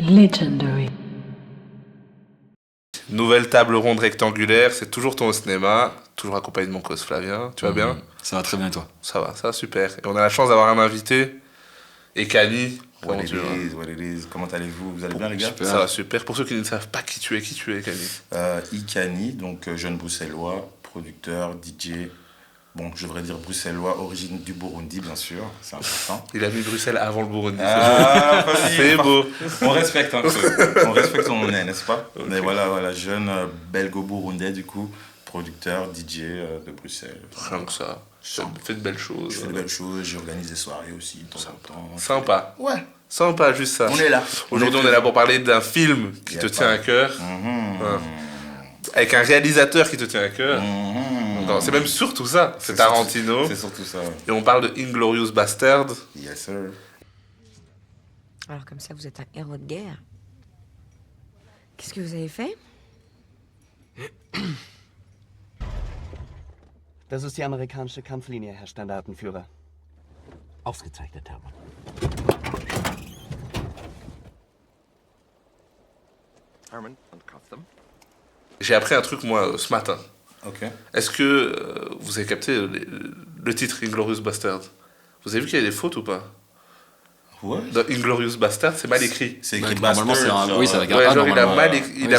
Legendary. Nouvelle table ronde rectangulaire, c'est toujours ton au cinéma, toujours accompagné de mon cause Flavien. Tu vas bien? Ça va très bien, et toi? Ça va super. Et on a la chance d'avoir un invité, Ekani. What it is, comment allez-vous? Vous allez bien les gars? Super. Ça va super. Pour ceux qui ne savent pas qui tu es, Ekani? Ekani, donc jeune bruxellois, producteur, DJ. Bon, je devrais dire bruxellois, origine du Burundi, bien sûr, c'est important. Il a mis Bruxelles avant le Burundi. Ah, c'est beau. On respecte un peu, on respecte où on est, n'est-ce pas? Okay. Mais voilà, jeune belgo-burundais du coup, producteur, DJ de Bruxelles. Rien que ça. Fait de belles choses. Je fais de belles choses, j'organise des soirées aussi de temps en temps. Sympa. Ouais. Sympa, juste ça. On est là. Aujourd'hui, on est là pour parler d'un film qui te tient à cœur. Avec un réalisateur qui te tient à cœur. Non, c'est même surtout ça, c'est Tarantino. C'est surtout ça. Et on parle de Inglourious Bastard. Yes, sir. Alors comme ça, vous êtes un héros de guerre. Qu'est-ce que vous avez fait? Das ist die amerikanische Kampflinie, Herr Standartenführer. Ausgezeichnet, Hermann. Herman, uncuff them. J'ai appris un truc, moi, ce matin. Ok. Est-ce que vous avez capté le titre Inglourious Bastard? Vous avez vu qu'il y a des fautes ou pas? Ouais. Dans Inglourious Bastard, c'est mal écrit. C'est écrit normalement, Bastard. c'est un... Oui, c'est avec un Ouais, A, genre, il a normalement.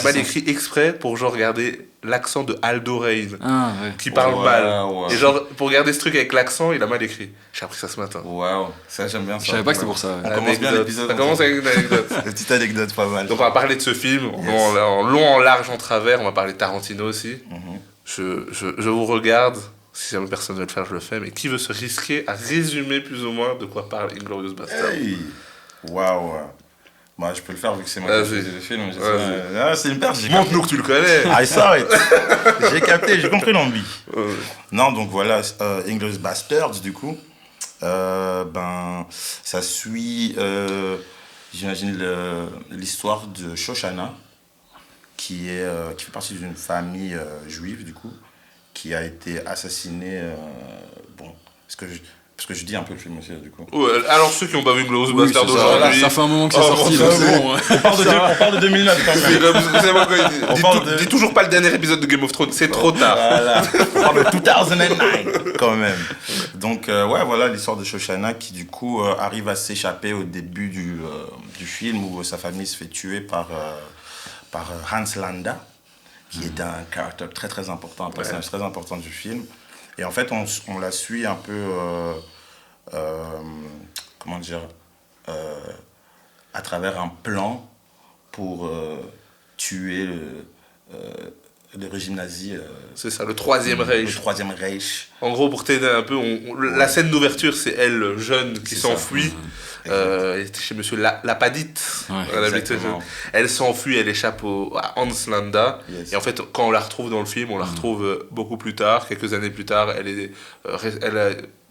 mal écrit exprès pour genre garder l'accent de Aldo Rain, Ah, ouais. qui parle mal. Ouais. Et genre, pour garder ce truc avec l'accent, il a mal écrit. J'ai appris ça ce matin. Waouh, ça j'aime bien ça. Je savais pas que c'était pour ça. On commence bien l'épisode. Ça commence avec une anecdote. Une petite anecdote pas mal. Donc on va parler de ce film, en long, en large, en travers. On va parler de Tarantino aussi. Je vous regarde. Si jamais personne ne veut le faire, je le fais. Mais qui veut se risquer à résumer plus ou moins de quoi parle Inglourious Bastard? Hey. Waouh. Bah, je peux le faire vu que c'est moi qui ai fait le film. C'est une perte. Montre-nous que tu le connais. I saw it. J'ai capté, j'ai compris l'ambi. Non, donc voilà, Inglourious Basterds, du coup. Ça suit, j'imagine, l'histoire de Shoshana, qui fait partie d'une famille juive, du coup, qui a été assassinée. Parce que je dis un peu le film aussi, du coup. Alors ceux qui n'ont pas vu Inglourious Oui, Bastard c'est ça. aujourd'hui... Ça fait un moment que c'est sorti. bon, donc c'est c'est bon. bon, ouais. On parle de 2009 quand même. Dis toujours pas le dernier épisode de Game of Thrones, c'est trop tard. Voilà. On parle de 2009 quand même. Donc voilà l'histoire de Shoshana qui du coup arrive à s'échapper au début du film où sa famille se fait tuer par Hans Landa, qui est un caractère très très important, un personnage très important du film. Et en fait on la suit un peu comment dire à travers un plan pour tuer le régime nazi. C'est ça, le Troisième Reich. Le Troisième Reich. En gros, pour t'aider un peu, la scène d'ouverture, c'est elle, jeune, qui C'est s'enfuit. Elle était chez monsieur Lapadite. Ouais, exactement. Elle s'enfuit, elle échappe à Hans Landa. Yes. Et en fait, quand on la retrouve dans le film, on la retrouve beaucoup plus tard, quelques années plus tard.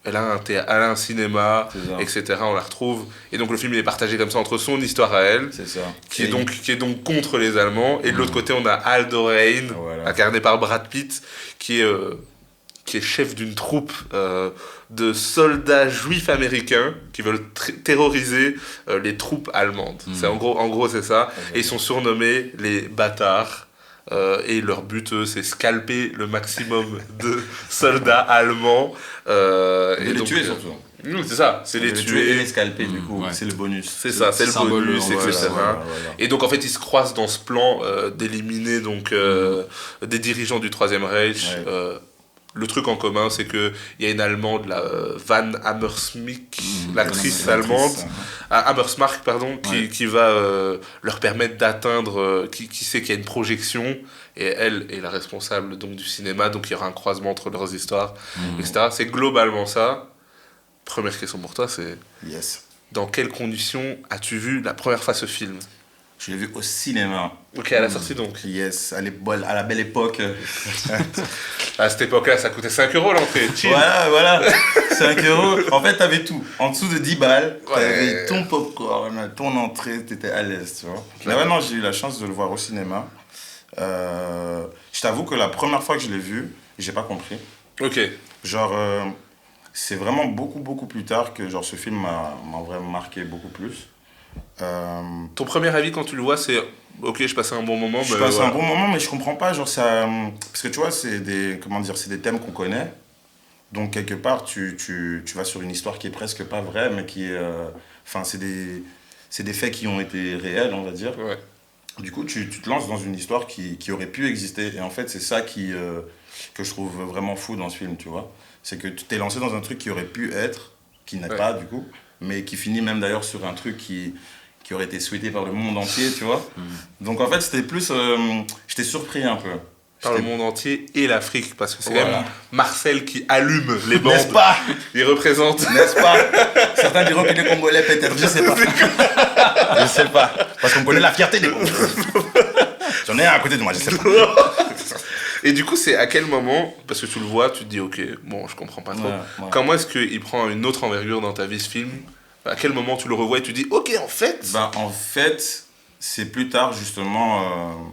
Elle a un cinéma, etc. On la retrouve. Et donc le film il est partagé comme ça entre son histoire à elle, C'est ça. qui est donc contre les Allemands. Et de l'autre côté, on a Aldo Rain, incarné par Brad Pitt, qui est chef d'une troupe de soldats juifs américains qui veulent terroriser les troupes allemandes. C'est, en gros, c'est ça. Et ils sont surnommés les bâtards. Et leur but, c'est scalper le maximum de soldats allemands. Et les tuer surtout. C'est ça, c'est les tuer. Et les scalper, du coup. Ouais. C'est le bonus. C'est ça, c'est le symbole, bonus, etc. Voilà. Et donc en fait, ils se croisent dans ce plan d'éliminer donc des dirigeants du Troisième Reich. Ouais. Le truc en commun, c'est qu'il y a une Allemande, la Van Hammersmark, l'actrice allemande, Hammersmark, pardon, qui va leur permettre d'atteindre, qui sait qu'il y a une projection, et elle est la responsable donc, du cinéma, donc il y aura un croisement entre leurs histoires, etc. C'est globalement ça. Première question pour toi, c'est Yes. dans quelles conditions as-tu vu la première fois ce film? Je l'ai vu au cinéma. Ok, à la sortie donc. Yes, à la belle époque. À cette époque-là, ça coûtait 5 € l'entrée. Chill. Voilà. 5 €. En fait, t'avais tout. En dessous de 10 balles, t'avais Ouais. ton popcorn, ton entrée, t'étais à l'aise, tu vois. Mais ouais, non, j'ai eu la chance de le voir au cinéma. Je t'avoue que la première fois que je l'ai vu, j'ai pas compris. Ok. Genre, c'est vraiment beaucoup plus tard que genre, ce film m'a vraiment marqué beaucoup plus. Ton premier avis quand tu le vois, c'est ok, je passais un bon moment. Je passe un bon moment, mais je comprends pas, genre ça... Parce que tu vois, c'est des thèmes qu'on connaît. Donc, quelque part, tu vas sur une histoire qui est presque pas vraie, mais qui est... Enfin, c'est des faits qui ont été réels, on va dire. Ouais. Du coup, tu te lances dans une histoire qui aurait pu exister. Et en fait, c'est ça que je trouve vraiment fou dans ce film, tu vois. C'est que tu t'es lancé dans un truc qui aurait pu être, qui n'est pas, du coup, mais qui finit même d'ailleurs sur un truc qui aurait été souhaité par le monde entier, tu vois. Donc, en fait, c'était plus... j'étais surpris un peu. Par le monde entier et l'Afrique, parce que c'est quand même Marcel qui allume les bandes. N'est-ce pas? Il représente. N'est-ce pas? Certains diront qu'il est congolais, peut-être, je sais pas. Je sais pas. Parce qu'on connaît la fierté des Congolais. J'en ai un à côté de moi, je sais pas. Et du coup, c'est à quel moment, parce que tu le vois, tu te dis, ok, bon, je comprends pas trop. Ouais. Comment est-ce qu'il prend une autre envergure dans ta vie, ce film? À quel moment tu le revois et tu dis, ok, en fait. En fait, c'est plus tard, justement,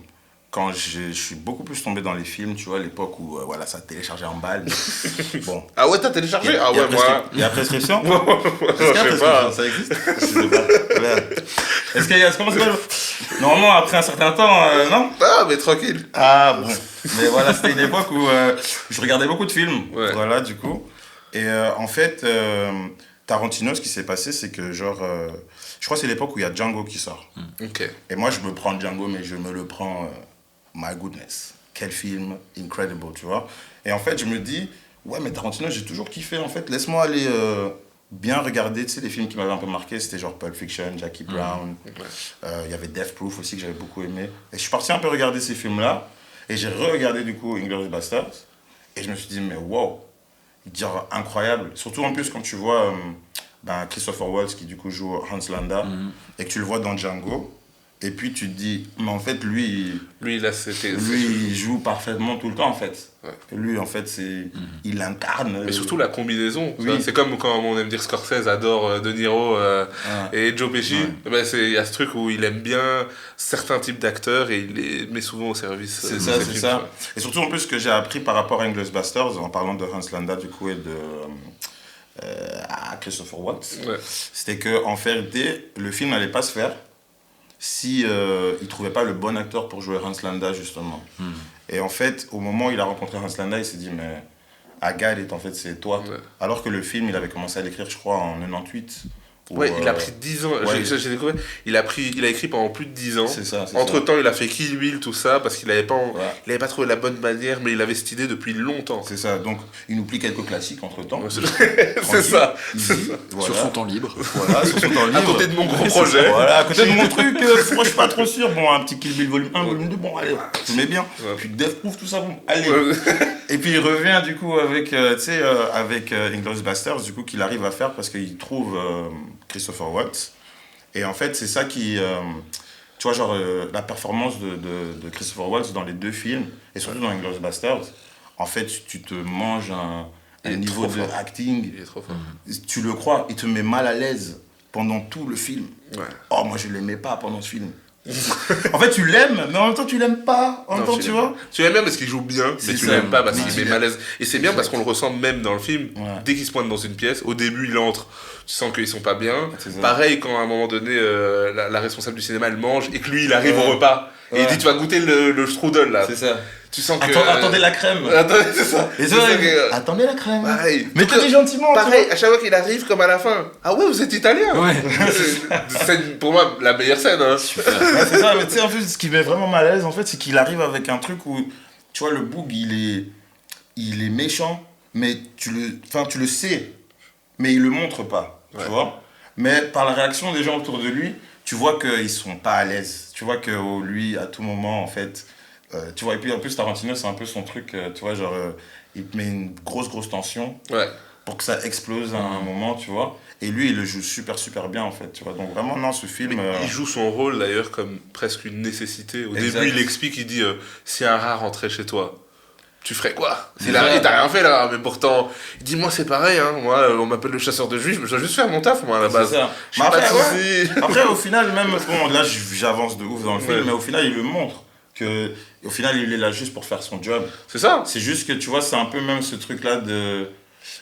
quand je suis beaucoup plus tombé dans les films, tu vois, à l'époque où, voilà, ça téléchargeait en balle. Bon. Ah ouais, t'as téléchargé? Ah ouais, moi. Il y a prescription? Je sais pas. Ça existe? Je sais pas. Merde. Est-ce qu'il y a... Comment ça s'appelle? Normalement, après un certain temps, non? Ah, mais tranquille. Ah bon. Mais voilà, c'était une époque où je regardais beaucoup de films. Ouais. Voilà, du coup. Et en fait, Tarantino, ce qui s'est passé, c'est que genre... je crois que c'est l'époque où il y a Django qui sort. Ok. Et moi, je me prends Django, mais je me le prends... my goodness. Quel film incredible, tu vois. Et en fait, je me dis... Ouais, mais Tarantino, j'ai toujours kiffé, en fait. Laisse-moi aller... bien regarder, tu sais, les films qui m'avaient un peu marqué, c'était genre Pulp Fiction, Jackie Brown, y avait Death Proof aussi que j'avais beaucoup aimé. Et je suis parti un peu regarder ces films-là, et j'ai re-regardé du coup Inglourious Basterds, et je me suis dit, mais wow, genre incroyable. Surtout en plus quand tu vois Christopher Waltz qui du coup joue Hans Landa, et que tu le vois dans Django, et puis tu te dis, mais en fait lui Là, c'était. il joue parfaitement tout le temps en fait. Ouais. Lui en fait il incarne. Mais surtout la combinaison. Oui. C'est comme quand on aime dire Scorsese adore De Niro et Joe Pesci. Ben, il y a ce truc où il aime bien certains types d'acteurs et il les met souvent au service. C'est ça. Et surtout en plus ce que j'ai appris par rapport à Inglourious Basterds en parlant de Hans Landa du coup et de Christopher Waltz, c'était que en vérité le film n'allait pas se faire si il trouvait pas le bon acteur pour jouer Hans Landa justement. Et en fait, au moment où il a rencontré Hans Landa, il s'est dit mais Agal, en fait c'est toi. Ouais. Alors que le film, il avait commencé à l'écrire, je crois, en 98. Ouais, il a pris 10 ans. Ouais. J'ai découvert. Il a écrit pendant plus de 10 ans. C'est ça. Entre-temps, il a fait Kill Bill, tout ça, parce qu'il n'avait pas trouvé la bonne manière, mais il avait cette idée depuis longtemps. C'est ça. Donc, il nous plie quelques classiques entre-temps. Ouais, c'est ça. Voilà. Sur son temps libre. Voilà, sur son temps libre. À côté de mon gros projet. Voilà, à côté de mon truc, moi je suis pas trop sûr. Bon, un petit Kill Bill volume 1, volume 2, bon, allez, je mets bien. Puis Death Proof, tout ça, bon, allez. Et puis il revient du coup avec, avec Inglourious Basterds, du coup, qu'il arrive à faire parce qu'il trouve Christopher Waltz. Et en fait, c'est ça qui... tu vois, genre, la performance de Christopher Waltz dans les deux films, et surtout dans Inglourious Basterds, en fait, tu te manges un niveau de acting. Il est trop fort. Tu le crois, il te met mal à l'aise pendant tout le film. Ouais. Oh, moi, je l'aimais pas pendant ce film. En fait, tu l'aimes, mais en même temps, tu l'aimes pas. En même temps, tu vois. Tu l'aimes bien parce qu'il joue bien, mais tu l'aimes pas parce qu'il met mal à l'aise. Et c'est bien parce qu'on le ressent même dans le film. Dès qu'il se pointe dans une pièce, au début, il entre, tu sens qu'ils sont pas bien. Pareil, quand à un moment donné, la responsable du cinéma, elle mange et que lui, il arrive au repas. Et il dit, tu vas goûter le strudel, là. C'est ça. Tu sens que... Attendez la crème. C'est ça. Et ça, attendez la crème. Pareil. Mettez-les gentiment. Pareil, à chaque fois qu'il arrive, comme à la fin. Ah ouais, vous êtes italien. Ouais. C'est pour moi la meilleure scène. Hein. Super. Ouais, c'est ça, mais tu sais, en fait, ce qui met vraiment mal à l'aise, en fait, c'est qu'il arrive avec un truc où, tu vois, le Boog, il est méchant, mais tu le sais, mais il le montre pas, tu vois. Mais par la réaction des gens autour de lui, tu vois qu'ils sont pas à l'aise. Tu vois que lui, à tout moment, en fait... tu vois, et puis en plus Tarantino c'est un peu son truc, tu vois, genre il met une grosse tension pour que ça explose à un moment, tu vois, et lui il le joue super bien en fait, tu vois, donc vraiment non, ce film... Il joue son rôle d'ailleurs comme presque une nécessité. Au début il explique, il dit si un rat rentrait chez toi, tu ferais quoi? Il t'as rien fait là, mais pourtant il dit moi c'est pareil, hein. Moi on m'appelle le chasseur de juifs, mais je dois juste faire mon taf moi à la base. C'est ça. Mais après au final même, bon là j'avance de ouf dans le film, mais au final il le montre. Au final, il est là juste pour faire son job. C'est ça. C'est juste que, tu vois, c'est un peu même ce truc-là de...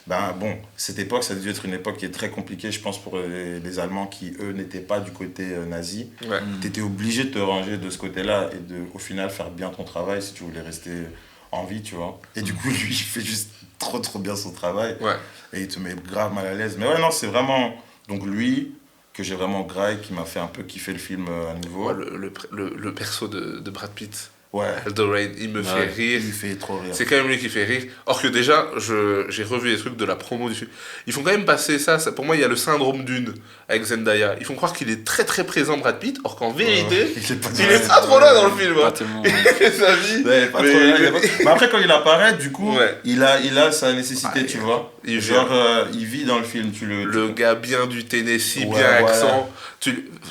Ben bon, cette époque, ça a dû être une époque qui est très compliquée, je pense, pour les Allemands qui, eux, n'étaient pas du côté nazi. Ouais. Tu étais obligé de te ranger de ce côté-là et de, au final, faire bien ton travail si tu voulais rester en vie, tu vois. Et du coup, lui, il fait juste trop bien son travail. Ouais. Et il te met grave mal à l'aise. Mais ouais, non, c'est vraiment... Donc lui, que j'ai vraiment graille, qui m'a fait un peu kiffer le film à nouveau. Ouais, le perso de Brad Pitt. Ouais. Aldo Rain, il me fait rire. Il fait trop rire. C'est quand même lui qui fait rire. Or que déjà, j'ai revu les trucs de la promo du film. Ils font quand même passer ça. Pour moi, il y a le syndrome d'une avec Zendaya. Ils font croire qu'il est très très présent, Brad Pitt, or qu'en vérité, il est pas trop là dans le film. Pas Hein. tellement. Il fait sa vie. Ouais, pas mais- trop là, mais après, quand il apparaît, du coup, Ouais. il a sa nécessité, Ouais, tu vois. il Genre, il vit dans le film. Le gars bien du Tennessee, Ouais, bien voilà. accent.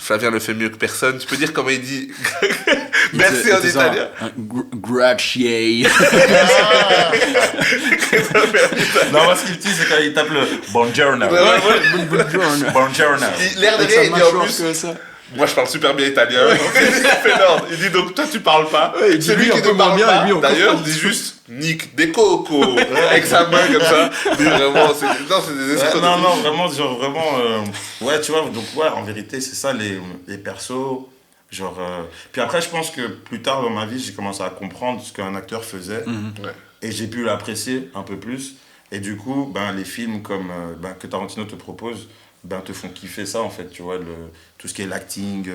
Flavien le fait mieux que personne. Tu peux dire comment il dit merci en italien. Grazie. Non, moi, ce qu'il dit, c'est quand il tape le Buongiorno. Buongiorno. L'air de rien, il dit en plus. Moi, je parle super bien italien. Il fait l'ordre. Il dit donc, toi, tu parles pas. Ouais, il dit, C'est lui lui, qui un peu ne parle moins bien, pas. et lui, on D'ailleurs, comprend. il dit juste Nick des coco avec sa main comme ça. Mais vraiment, c'est des Ouais, escrocs. non, vraiment, genre, vraiment. Ouais, tu vois, donc, ouais, en vérité, c'est ça, les persos. Genre. Puis après, je pense que plus tard dans ma vie, j'ai commencé à comprendre ce qu'un acteur faisait. Ouais. Et j'ai pu l'apprécier un peu plus. Et du coup, ben, les films comme, que Tarantino te propose, ben, te font kiffer ça, en fait, tu vois, tout ce qui est l'acting,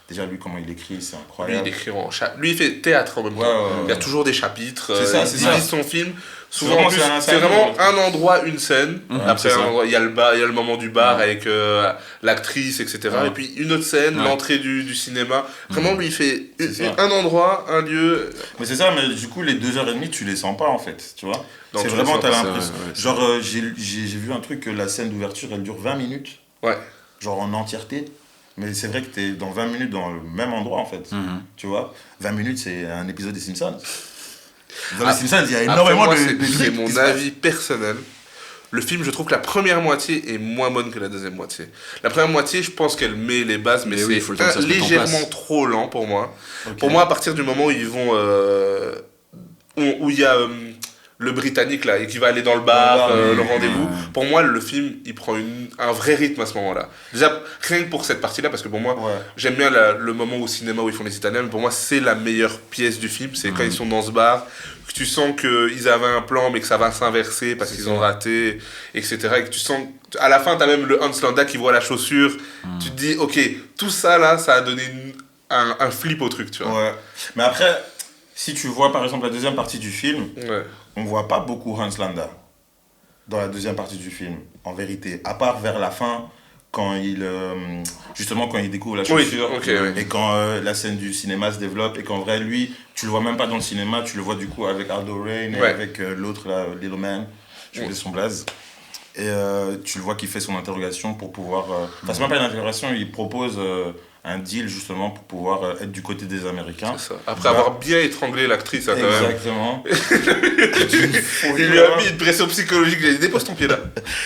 déjà, lui, comment il écrit, c'est Lui, incroyable. il écrit en lui, il fait théâtre en même temps. Ouais, ouais, Il y a ouais. toujours des chapitres. C'est ça, il c'est ça. divise son film. Souvent, vraiment, en plus, c'est c'est vraiment un endroit, une scène. Après, c'est un ça. endroit, il y a le bar, il y a le moment du bar avec l'actrice, etc. Ouais. Et puis une autre scène, Ouais. l'entrée du cinéma. Vraiment, lui, il fait C'est ça. un endroit, un lieu. Mais c'est ça, mais du coup, les 2h30, tu les sens pas, en fait, tu vois. Non, C'est tu vraiment, les sens t'as pas, l'impression. ouais, c'est Genre, j'ai vu un truc que la scène d'ouverture, elle dure 20 minutes, Ouais. genre en entièreté. Mais c'est vrai que t'es dans 20 minutes dans le même endroit, en fait. Tu vois, 20 minutes, c'est un épisode des Simpsons. Dans les Simpsons, il y a Après, énormément moi, de c'est trucs mon qui se passent. avis personnel. Le film, je trouve que la première moitié est moins bonne que la deuxième moitié. La première moitié, je pense qu'elle met les bases, mais Mais oui, il faut le temps que ça se mette en légèrement place. trop lent pour moi. Ok. Pour moi, à partir du moment où ils vont... où il y a le Britannique, là, et qui va aller dans le bar, le rendez-vous, pour moi, le film, il prend un vrai rythme à ce moment-là. Déjà, rien que pour cette partie-là, parce que pour moi, Ouais. j'aime bien le moment au cinéma où ils font les Italiens, mais pour moi, c'est la meilleure pièce du film. C'est quand ils sont dans ce bar, que tu sens qu'ils avaient un plan, mais que ça va s'inverser parce qu'ils ont raté, etc. Et que tu sens... À la fin, tu as même le Hans Landa qui voit la chaussure. Tu te dis, ok, tout ça, là, ça a donné un flip au truc, tu vois. Ouais. Mais après, si tu vois, par exemple, la deuxième partie du film, Ouais. on voit pas beaucoup Hans Landa dans la deuxième partie du film, en vérité. À part vers la fin, quand justement, quand il découvre la Oui, chaussure, ok, oui. et quand la scène du cinéma se développe, et qu'en vrai, lui, tu le vois même pas dans le cinéma, tu le vois du coup avec Aldo Rain et Ouais. avec l'autre, là, Little Man, je oublié son blaze. Et tu le vois qui fait son interrogation pour pouvoir... Enfin, c'est même pas une interrogation, il propose un deal justement pour pouvoir être du côté des Américains. C'est ça. Après avoir bien étranglé l'actrice, hein, quand même. Exactement. Il lui a mis une pression psychologique. Il a dit, dépose ton pied là.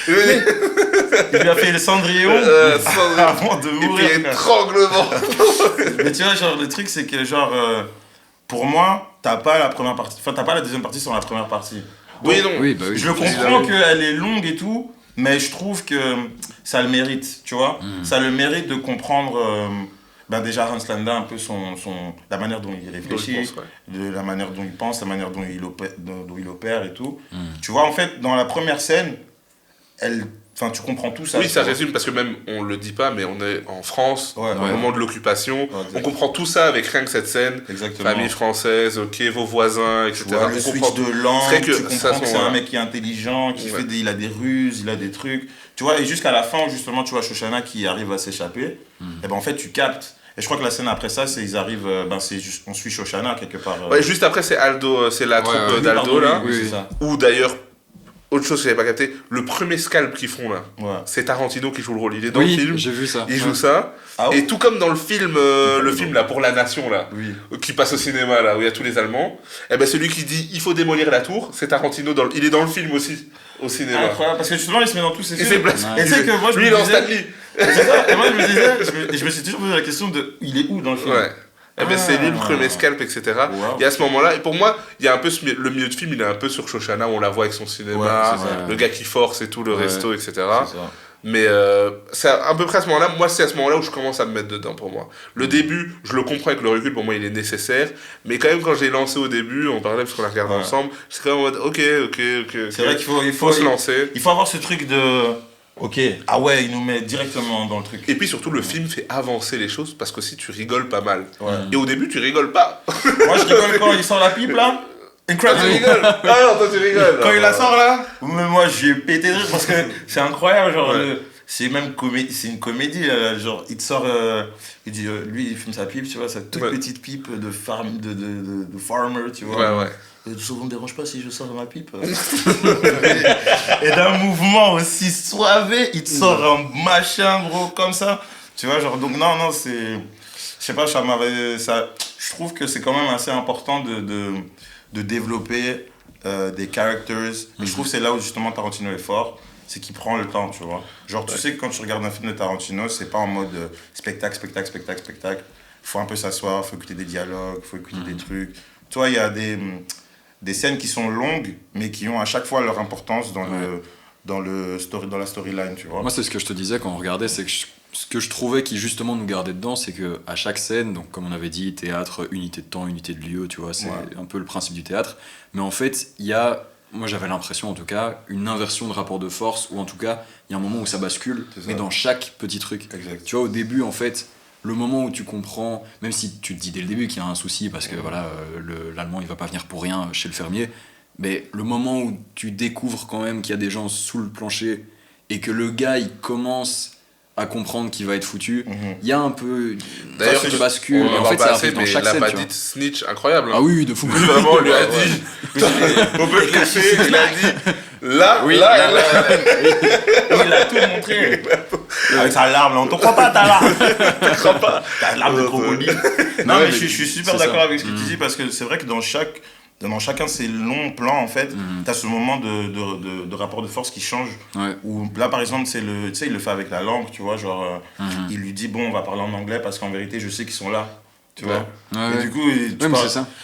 Il lui a fait le cendrillon avant de Et puis mourir. étranglement. Mais tu vois, genre, le truc, c'est que, genre, pour moi, t'as pas la première partie, enfin, t'as pas la deuxième partie sur la première partie. Donc, Oui, non. Oui, bah oui. je le comprends qu'elle est longue et tout, mais je trouve que ça le mérite, tu vois. Ça a le mérite de comprendre, ben déjà, Hans Landa, un peu la manière dont il réfléchit, Je pense, ouais. la manière dont il pense, la manière dont il opère et tout. Tu vois, en fait, dans la première scène, enfin, tu comprends tout ça. Oui, tu ça vois. résume parce que même, on le dit pas, mais on est en France, Ouais, au ouais. moment de l'occupation. On comprend tout ça avec rien que cette scène. Exactement. Famille française, ok, vos voisins, etc. Tu vois, le On switch comprend de langue, C'est vrai que tu comprends ça, que c'est ouais. un mec qui est intelligent, qui Ouais. il a des ruses, il a des trucs. Tu vois, et jusqu'à la fin, justement, tu vois Shoshana qui arrive à s'échapper, et ben en fait, tu captes. Et je crois que la scène après ça, c'est ils arrivent, on suit Shoshana quelque part. Ouais, juste après, c'est Aldo, c'est la troupe ouais. Oui, d'Aldo, pardon, là. oui, Oui. c'est ça. Ou d'ailleurs, autre chose que j'avais pas capté, le premier scalp qu'ils font là, Ouais. c'est Tarantino qui joue le rôle. Il est dans Oui, le film, j'ai vu ça. il joue ça. Ah oui. Et tout comme dans le film là pour la nation là, Oui. qui passe au cinéma là où il y a tous les Allemands, et ben celui qui dit il faut démolir la tour, c'est Tarantino il est dans le film aussi au cinéma. Incroyable, parce que justement, il se met dans tous ses Il films. s'est placé. Et tu sais que moi, je Lui, me il est en disais, Stanley. c'est ça, et moi, je me disais, je me suis toujours posé la question de, il est où dans le film? Ouais. Eh ben, c'est lui le premier scalp, etc. Wow. Et à ce moment-là, et pour moi, il y a un peu le milieu de film, il est un peu sur Shoshana, on la voit avec son cinéma, le gars qui force et tout, le resto, etc. C'est ça. Mais c'est à peu près à ce moment-là, moi c'est à ce moment-là où je commence à me mettre dedans pour moi. Le début, je le comprends avec le recul, pour moi il est nécessaire, mais quand même quand j'ai lancé au début, on parlait parce qu'on l'a regardé ensemble, c'est quand même en mode ok. C'est vrai qu'il faut se lancer. Il faut avoir ce truc de... Ok, ah ouais, il nous met directement dans le truc. Et puis surtout, le film fait avancer les choses parce qu'aussi tu rigoles pas mal. Ouais. Et au début, tu rigoles pas. Moi je rigole quand il sort la pipe là. Tu Incredible. rigoles. Ah non, toi tu rigoles. Quand il la sort là, mais moi j'ai pété de rire parce que c'est incroyable, genre c'est même c'est une comédie, genre il te sort, il dit, lui il fume sa pipe, tu vois, sa toute petite pipe de farmer, tu vois. Ouais. Ça vous me dérange pas si je sors de ma pipe. Et d'un mouvement aussi soivé, il te sort un machin gros comme ça, tu vois, genre donc non c'est, je sais pas, ça, je trouve que c'est quand même assez important de développer des characters. Et je trouve que c'est là où justement Tarantino est fort, c'est qu'il prend le temps, tu vois. Genre tu sais que quand tu regardes un film de Tarantino, c'est pas en mode spectacle. Faut un peu s'asseoir, faut écouter des dialogues, faut écouter des trucs. Toi, il y a des scènes qui sont longues, mais qui ont à chaque fois leur importance dans la storyline, tu vois. Moi, c'est ce que je te disais quand on regardait, c'est que ce que je trouvais qui justement nous gardait dedans, c'est que à chaque scène, donc comme on avait dit, théâtre, unité de temps, unité de lieu, tu vois, c'est un peu le principe du théâtre. Mais en fait, il y a, moi j'avais l'impression en tout cas, une inversion de rapport de force, ou en tout cas, il y a un moment où ça bascule, mais dans chaque petit truc. Exact. Tu vois, au début, en fait, le moment où tu comprends, même si tu te dis dès le début qu'il y a un souci, parce que voilà, l'allemand il va pas venir pour rien chez le fermier, mais le moment où tu découvres quand même qu'il y a des gens sous le plancher et que le gars il commence à comprendre qu'il va être foutu, il y a un peu D'ailleurs, tu bascules, on en va fait pas ça assez, arrive dans mais chaque il a scène, pas tu vois. dit snitch, incroyable. Ah oui, de fou. Lui, vraiment, on lui a dit, on peut te laisser, il a dit, là, Il a tout montré. Avec sa larme, là, on te croit pas ta larme. Ta larme de crocodile. Non, mais je suis super d'accord avec ce que tu dis, parce que c'est vrai que dans chacun de ces longs plans, en fait, t'as ce moment de rapport de force qui change. Ouais. Où là, par exemple, tu sais, il le fait avec la langue, tu vois, genre, il lui dit, bon, on va parler en anglais parce qu'en vérité, je sais qu'ils sont là. Tu vois. Et du coup,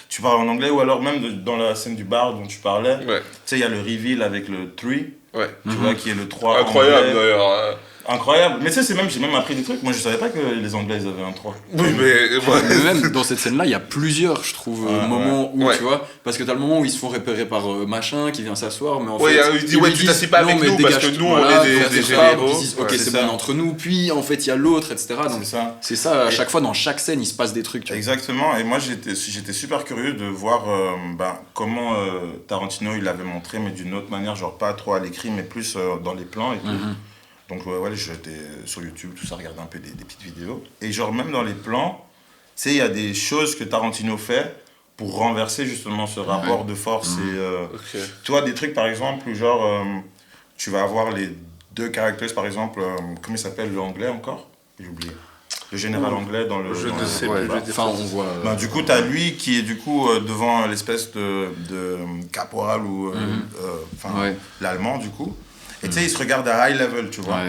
tu parles en anglais, ou alors même dans la scène du bar dont tu parlais, tu sais, il y a le reveal avec le 3, tu vois, qui est le 3. Incroyable anglais. D'ailleurs. Incroyable. Mais tu sais, j'ai même appris des trucs. Moi, je savais pas que les Anglais, ils avaient un 3. Oui, Mais même dans cette scène-là, il y a plusieurs, je trouve, moments où, tu vois, parce que t'as le moment où ils se font repérer par machin qui vient s'asseoir, mais en fait. Il dit, tu t'assieds pas avec nous parce que nous, on est des généraux. Ils disent, ok, c'est bon entre nous, puis en fait, il y a l'autre, etc. Donc, c'est ça, à chaque fois, dans chaque scène, il se passe des trucs. Tu vois. Exactement. Et moi, j'étais super curieux de voir comment Tarantino, il l'avait montré, mais d'une autre manière, genre pas trop à l'écrit, mais plus dans les plans et tout. Donc j'étais sur YouTube, tout ça, regarder un peu des petites vidéos. Et genre même dans les plans, tu sais, il y a des choses que Tarantino fait pour renverser justement ce rapport de force. Et, tu vois, des trucs par exemple, genre, tu vas avoir les deux caractères, par exemple, comment il s'appelle l'anglais encore ? J'ai oublié. Le général anglais dans le... Je ne sais plus. Enfin, on voit... du coup, t'as lui qui est du coup devant l'espèce de caporal ou... l'allemand du coup. Et tu sais, ils se regardent à high level, tu vois.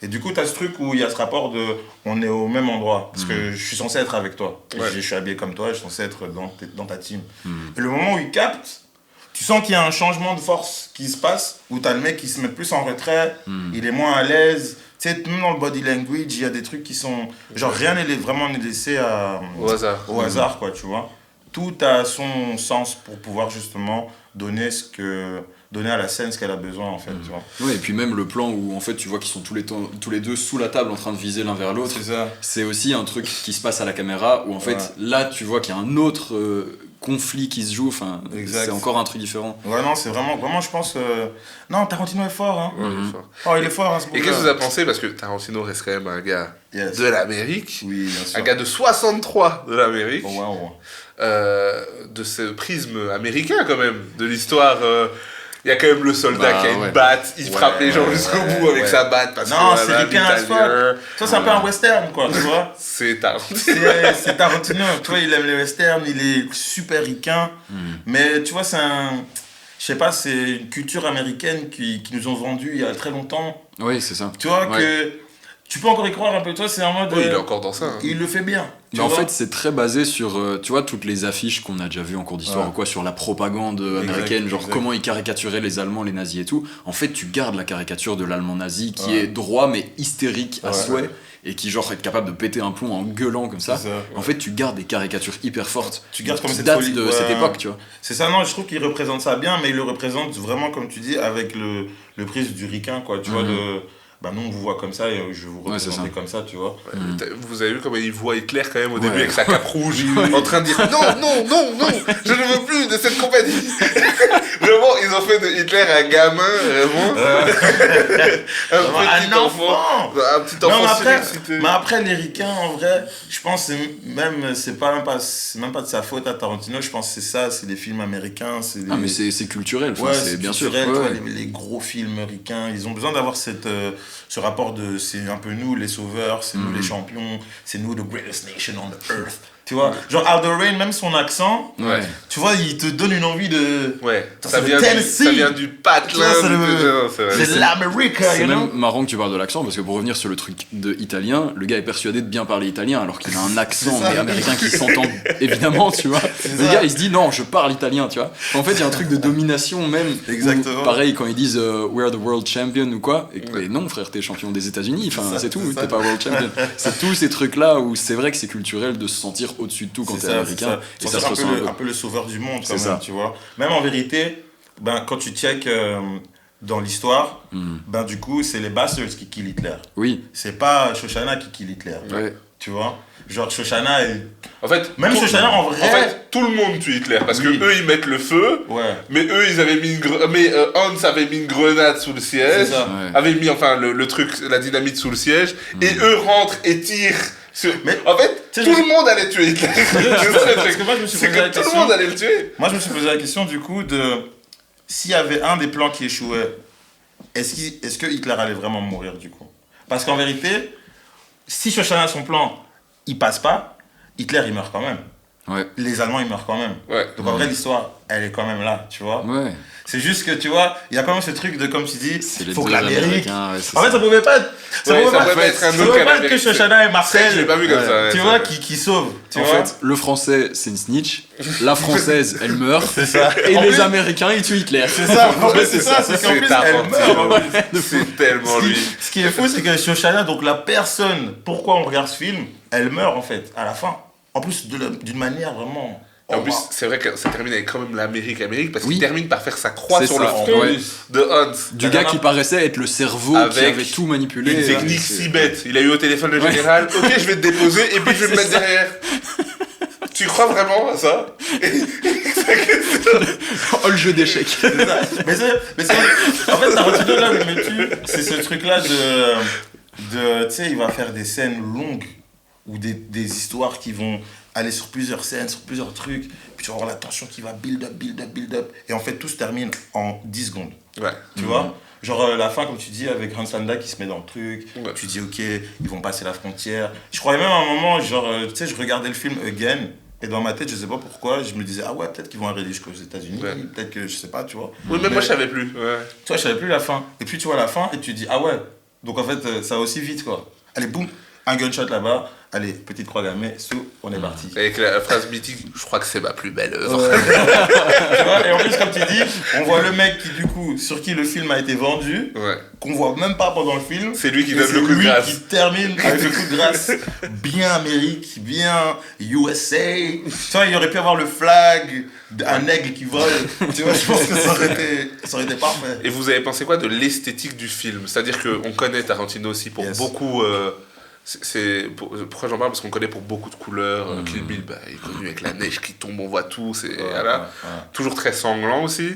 Et du coup, tu as ce truc où il y a ce rapport de on est au même endroit. Parce que je suis censé être avec toi. Je suis habillé comme toi, je suis censé être dans ta team. Et le moment où il capte, tu sens qu'il y a un changement de force qui se passe, où tu as le mec qui se met plus en retrait, il est moins à l'aise. Tu sais, même dans le body language, il y a des trucs qui sont. Genre, rien n'est vraiment laissé au hasard, quoi, tu vois. Tout a son sens pour pouvoir justement donner à la scène ce qu'elle a besoin, en fait, tu vois. Ouais, et puis même le plan où en fait tu vois qu'ils sont tous les deux sous la table en train de viser l'un vers l'autre. C'est ça. C'est aussi un truc qui se passe à la caméra où en fait là tu vois qu'il y a un autre conflit qui se joue, enfin c'est encore un truc différent. Ouais, non, c'est vraiment je pense non, Tarantino est fort, hein. Il est fort. Oh, il est fort, hein, ce Et qu'est-ce que vous avez pensé, parce que Tarantino reste quand même un gars de l'Amérique, oui, bien sûr. un gars de 63 de l'Amérique, Oh, de ce prisme américain quand même, de l'histoire. Il y a quand même le soldat qui a une batte, il frappe les gens jusqu'au bout avec sa batte. Parce non, que c'est ricain as fuck. Ça, c'est un peu un western, quoi, tu vois. C'est Tarantino. C'est Tarantino, tu vois, il aime les westerns, il est super ricain. Mais tu vois, je sais pas, c'est une culture américaine qui nous ont vendu il y a très longtemps. Oui, c'est ça. Tu vois que tu peux encore y croire un peu. Toi, c'est en mode. Oui, il est encore dans ça. Hein. Il le fait bien. Mais en fait, c'est très basé sur, tu vois, toutes les affiches qu'on a déjà vues en cours d'histoire ou quoi, sur la propagande américaine, genre comment ils caricaturaient les Allemands, les nazis et tout. En fait, tu gardes la caricature de l'Allemand nazi qui est droit mais hystérique à souhait. Et qui genre est capable de péter un plomb en gueulant comme ça. En fait, tu gardes des caricatures hyper fortes. Tu gardes comme qui cette datent folie de cette époque, tu vois. C'est ça, non, je trouve qu'il représente ça bien, mais il le représente vraiment, comme tu dis, avec le prisme du ricain, quoi. Tu vois, bah nous on vous voit comme ça et je vais vous représenter comme ça, tu vois. Vous avez vu comment il voit Hitler quand même au début avec sa cape rouge en train de dire non, je ne veux plus de cette compagnie. Vraiment, ils ont fait de Hitler un gamin, vraiment. Un enfant. Un petit enfant non, mais après les ricains, en vrai, je pense que c'est même pas de sa faute à Tarantino, je pense que c'est ça, c'est les films américains. Ah mais c'est culturel, c'est bien culturel, sûr. Tu vois, les gros films ricains, ils ont besoin d'avoir ce rapport de c'est un peu nous les sauveurs, c'est nous les champions, c'est nous the greatest nation on the earth. Tu vois, genre Aldo Rain, même son accent, tu vois, il te donne une envie de. Ouais, ça vient du patelin. C'est l'Amérique. C'est même marrant que tu parles de l'accent parce que pour revenir sur le truc de italien, le gars est persuadé de bien parler italien alors qu'il a un accent mais américain qui s'entend évidemment, tu vois. Le gars il se dit non, je parle italien, tu vois. En fait, il y a un truc de domination même. Exactement. Pareil quand ils disent we're the world champion ou quoi, et non frère, t'es champion des États-Unis, enfin c'est tout, t'es pas world champion. C'est tous ces trucs là où c'est vrai que c'est culturel de se sentir au-dessus de tout quand t'es américain. Et ça se ressent un peu le sauveur du monde quand même, tu vois. Même en vérité, ben, quand tu check dans l'histoire, ben, du coup, c'est les Bastards qui kill Hitler. Oui. C'est pas Shoshana qui kill Hitler. Ouais. Tu vois. Genre Shoshana, en fait, même Shoshana en vrai. En fait, tout le monde tue Hitler parce que eux ils mettent le feu. Mais eux ils avaient mis Hans avait mis une grenade sous le siège, avait mis enfin le truc, la dynamite sous le siège, et eux rentrent et tirent. Mais en fait, tout le monde allait tuer Hitler. Parce que moi je me suis posé la question. Tout le monde allait le tuer. Moi je me suis posé la question du coup de s'il y avait un des plans qui échouait, est-ce que Hitler allait vraiment mourir du coup? Parce qu'en vérité, si Shoshana son plan il passe pas, Hitler il meurt quand même. Ouais. Les Allemands ils meurent quand même. Donc en vrai l'histoire elle est quand même là, tu vois. Ouais. C'est juste que tu vois, il y a quand même ce truc de comme tu dis, faut que l'Amérique. En fait ça pouvait pas être que Shoshana et Marcel, j'ai pas vu comme ça. Tu vois qui sauvent. En fait, le français c'est une snitch, la française elle meurt, et les Américains ils tuent Hitler. C'est ça. En fait c'est ça, c'est qu'en plus elle meurt. C'est tellement lui. Ce qui est fou c'est que Shoshana, donc la personne, pourquoi on regarde ce film, elle meurt en fait à la fin. En plus d'une manière vraiment. En plus, c'est vrai que ça termine avec quand même l'Amérique parce qu'il termine par faire sa croix sur le front de Hans. Du gars qui paraissait être le cerveau qui avait tout manipulé. Une technique si bête. Il a eu au téléphone le général, ok je vais te déposer et puis je vais me mettre derrière. Tu crois vraiment à ça? Oh le jeu d'échecs. Mais en fait Tarantino là où il me tue, c'est ce truc là de tu sais il va faire des scènes longues ou des histoires qui vont aller sur plusieurs scènes, sur plusieurs trucs, puis tu vas avoir la tension qui va build up, et en fait tout se termine en 10 secondes. Tu vois? Genre la fin, comme tu dis, avec Hans Landa qui se met dans le truc, tu dis ok, ils vont passer la frontière. Je croyais même à un moment, genre, tu sais, je regardais le film Again, et dans ma tête, je sais pas pourquoi, je me disais, ah ouais, peut-être qu'ils vont arriver jusqu'aux États-Unis, peut-être que je sais pas, tu vois. Oui, mais moi je savais plus. Tu vois, je savais plus la fin. Et puis tu vois la fin, et tu dis, ah ouais, donc en fait, ça va aussi vite, quoi. Allez, boum, un gunshot là-bas. Allez, petite croix gammée, on est parti. Avec la phrase mythique, je crois que c'est ma plus belle œuvre. Tu vois, et en plus, comme tu dis, on voit le mec qui, du coup, sur qui le film a été vendu, qu'on voit même pas pendant le film. C'est lui qui donne le coup de grâce. Qui termine avec le coup de grâce. Bien Amérique, bien USA. Tu vois, il aurait pu avoir le flag, un aigle qui vole. Tu vois, je pense que ça aurait été parfait. Et vous avez pensé quoi de l'esthétique du film? C'est-à-dire qu'on connaît Tarantino aussi pour beaucoup. Pourquoi j'en parle? Parce qu'on connaît pour beaucoup de couleurs. Kill Bill, il est connu avec la neige qui tombe, on voit tout. Toujours très sanglant aussi.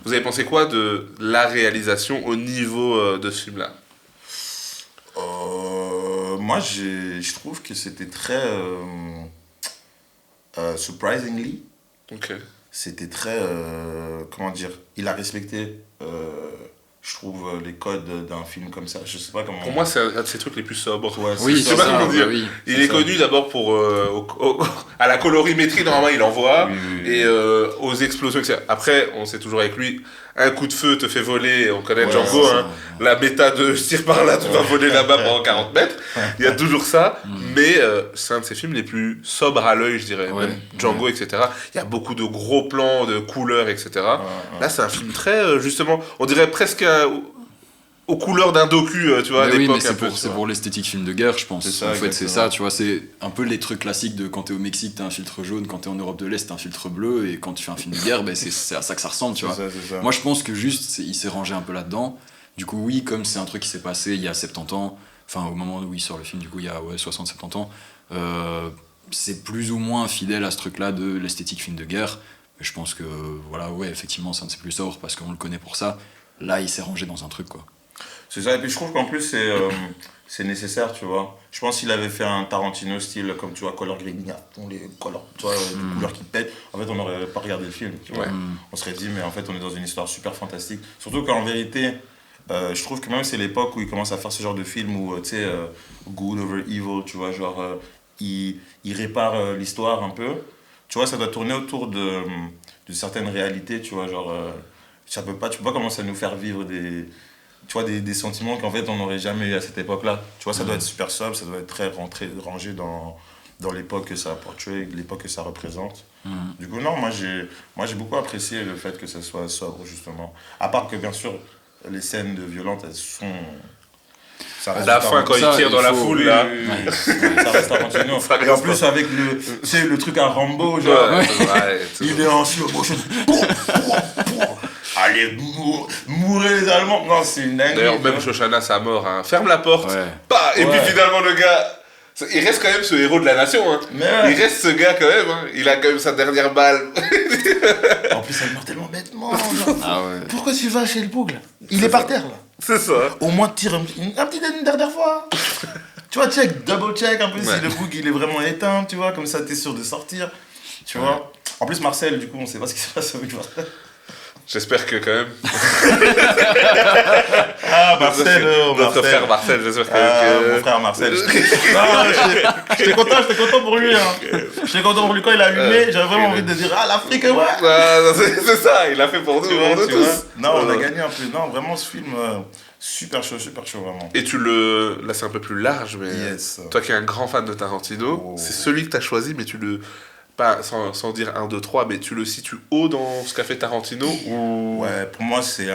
Vous avez pensé quoi de la réalisation au niveau de ce film-là? Moi, je trouve que c'était très surprisingly. C'était très comment dire, il a respecté. Je trouve les codes d'un film comme ça, je sais pas comment. Pour moi, c'est un de ces trucs les plus sobres. Oui, je sais pas comment dire. Il est connu d'abord pour à la colorimétrie, normalement il envoie, et aux explosions, etc. Après, on sait toujours avec lui, un coup de feu te fait voler, on connaît Ouais, Django, c'est hein, la méta de je tire par là, tu vas voler là-bas pendant 40 mètres, il y a toujours ça, mais c'est un de ses films les plus sobres à l'œil, je dirais, Ouais, même Django, etc. Il y a beaucoup de gros plans, de couleurs, etc. Là, c'est un film très, justement, on dirait presque aux couleurs d'un docu, tu vois, à Mais oui, l'époque. mais c'est pour l'esthétique film de guerre, je pense. C'est ça, en fait, c'est exactement. ça, tu vois, c'est un peu les trucs classiques de quand t'es au Mexique, t'as un filtre jaune, quand t'es en Europe de l'Est, t'as un filtre bleu, et quand tu fais un film de guerre, ben, c'est à ça que ça ressemble, tu vois. C'est ça. Moi, je pense que juste, il s'est rangé un peu là-dedans. Du coup, oui, comme c'est un truc qui s'est passé il y a 70 ans, enfin, au moment où il sort le film, du coup, il y a 60-70 ans, c'est plus ou moins fidèle à ce truc-là de l'esthétique film de guerre. Mais je pense que, voilà, ouais, effectivement, c'est un de ses plus sobres parce qu'on le connaît pour ça. Là, il s'est rangé dans un truc, quoi. C'est ça, et puis je trouve qu'en plus c'est nécessaire, tu vois. Je pense qu'il avait fait un Tarantino style, comme tu vois, color grading, les couleurs, tu vois, les couleurs qui pètent. En fait, on n'aurait pas regardé le film, tu vois. On serait dit, mais en fait, on est dans une histoire super fantastique. Surtout qu'en vérité, je trouve que même c'est l'époque où il commence à faire ce genre de film où, tu sais, good over evil, tu vois, genre, il répare l'histoire un peu. Tu vois, ça doit tourner autour de certaines réalités, tu vois, genre, tu peux pas commencer à nous faire vivre tu vois, des sentiments qu'en fait on n'aurait jamais eu à cette époque-là. Tu vois, ça doit être super sobre, ça doit être très rangé dans l'époque que ça portrait, l'époque que ça représente. Du coup, non, moi j'ai beaucoup apprécié le fait que ça soit sobre, justement. À part que, bien sûr, les scènes de violentes, elles sont... Ça reste La du fin, quand il Tarantino. tire dans la foule, là. Ça reste Tarantino. Et en plus, avec le truc à Rambo, genre, Ouais, c'est vrai, c'est il vrai. est en slow motion. Allez, mourrez les Allemands. Non, c'est une dinguerie. D'ailleurs, tu vois. même Shoshana, sa mort, hein. Ferme la porte, Ouais. pas, et puis Ouais. finalement le gars, il reste quand même ce héros de la nation, hein. Mais ouais. Il reste ce gars quand même, hein. Il a quand même sa dernière balle. En plus, elle meurt tellement bêtement. Genre. Ah ouais. Pourquoi tu vas chez le bougle? Il est par terre, là. C'est ça. Au moins, tire une dernière fois. Tu vois, double check un peu Ouais. si le bougle il est vraiment éteint, tu vois, comme ça t'es sûr de sortir. Tu vois. En plus, Marcel, du coup, on sait pas ce qui se passe avec Marcel. J'espère que quand même. Ah, Marcel, Notre frère Marcel, j'espère Mon frère Marcel. J'étais content pour lui. Hein. J'étais content pour lui quand il a allumé. J'avais vraiment envie de dire ah, l'Afrique, ouais. Ah, non, c'est ça, il a fait pour nous, Tu pour vois, nous tu vois. tous. Non, on a Voilà. gagné un peu. Non, vraiment, ce film, super chaud, vraiment. Et là c'est un peu plus large, mais Yes. toi qui es un grand fan de Tarantino, Oh. c'est celui que tu as choisi, mais tu le. Pas sans dire 1, 2, 3, mais tu le situes haut dans ce qu'a fait Tarantino ou. Ouais, pour moi, c'est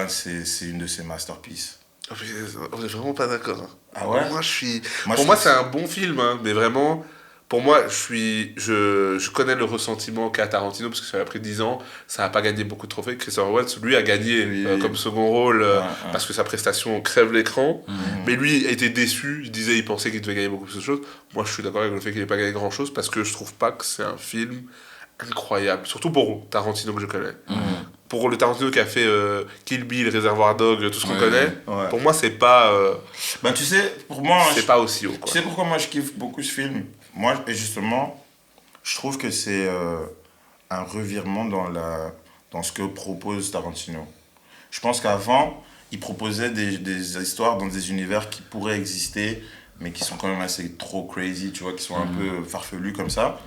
une de ses masterpieces. Oh, mais on est vraiment pas d'accord. Hein. Ah ouais? Moi, je suis. Moi, Pour je moi, trouve c'est un bon film, hein, mais vraiment. Pour moi, je connais le ressentiment qu'a Tarantino, parce que ça a pris 10 ans, ça n'a pas gagné beaucoup de trophées. Christopher Waltz, lui, a gagné Oui. comme second rôle, Ouais. parce que sa prestation crève l'écran. Mais lui a été déçu, il pensait qu'il devait gagner beaucoup plus de choses. Moi, je suis d'accord avec le fait qu'il n'ait pas gagné grand-chose, parce que je trouve pas que c'est un film incroyable. Surtout pour Tarantino que je connais. Pour le Tarantino qui a fait Kill Bill, Reservoir Dog, tout ce qu'on Ouais. connaît, Ouais. pour moi, c'est pas, Ben, tu sais, pour moi, c'est pas aussi haut. Quoi. tu sais pourquoi moi je kiffe beaucoup ce film? Moi, et justement, je trouve que c'est un revirement dans ce que propose Tarantino. Je pense qu'avant, il proposait des histoires dans des univers qui pourraient exister, mais qui sont quand même assez trop crazy, tu vois, qui sont un peu farfelus comme ça.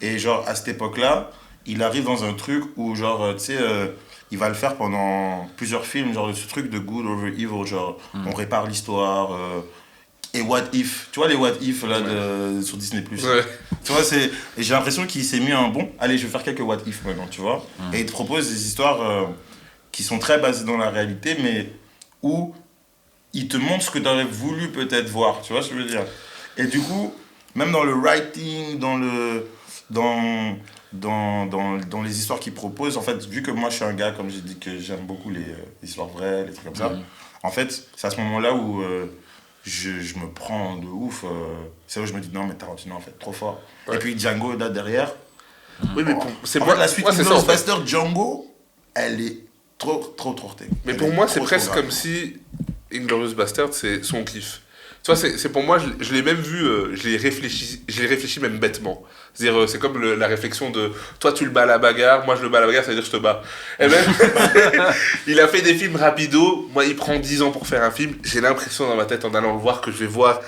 Et genre, à cette époque-là, il arrive dans un truc où, genre, tu sais, il va le faire pendant plusieurs films, genre ce truc de good over evil, genre, on répare l'histoire. Et What If, tu vois les What If là sur Disney+. Ouais. Tu vois, et j'ai l'impression qu'il s'est mis un bon, allez, je vais faire quelques What If maintenant, tu vois. Et il te propose des histoires qui sont très basées dans la réalité, mais où il te montre ce que tu aurais voulu peut-être voir, tu vois ce que je veux dire. Et du coup, même dans le writing, dans les histoires qu'il propose, en fait, vu que moi je suis un gars, comme j'ai dit, que j'aime beaucoup les histoires vraies, les trucs comme ça, en fait, c'est à ce moment-là où je me prends de ouf. C'est là où je me dis, non, mais Tarantino, en fait, trop fort. Ouais. Et puis Django, là, derrière. Oui, mais c'est En moi fait, la suite moi, c'est ça, Inglourious en fait. Basterds, Django, elle est trop hortée. Mais Elle pour est moi, c'est trop, presque trop comme si Inglourious Bastard, c'est son kiff. Tu vois, c'est pour moi, je l'ai même vu, je l'ai réfléchi même bêtement. C'est-à-dire, c'est comme la réflexion de toi, tu le bats à la bagarre, moi je le bats à la bagarre, ça veut dire je te bats. Et même, il a fait des films rapido, moi il prend 10 ans pour faire un film. J'ai l'impression dans ma tête, en allant le voir, que je vais voir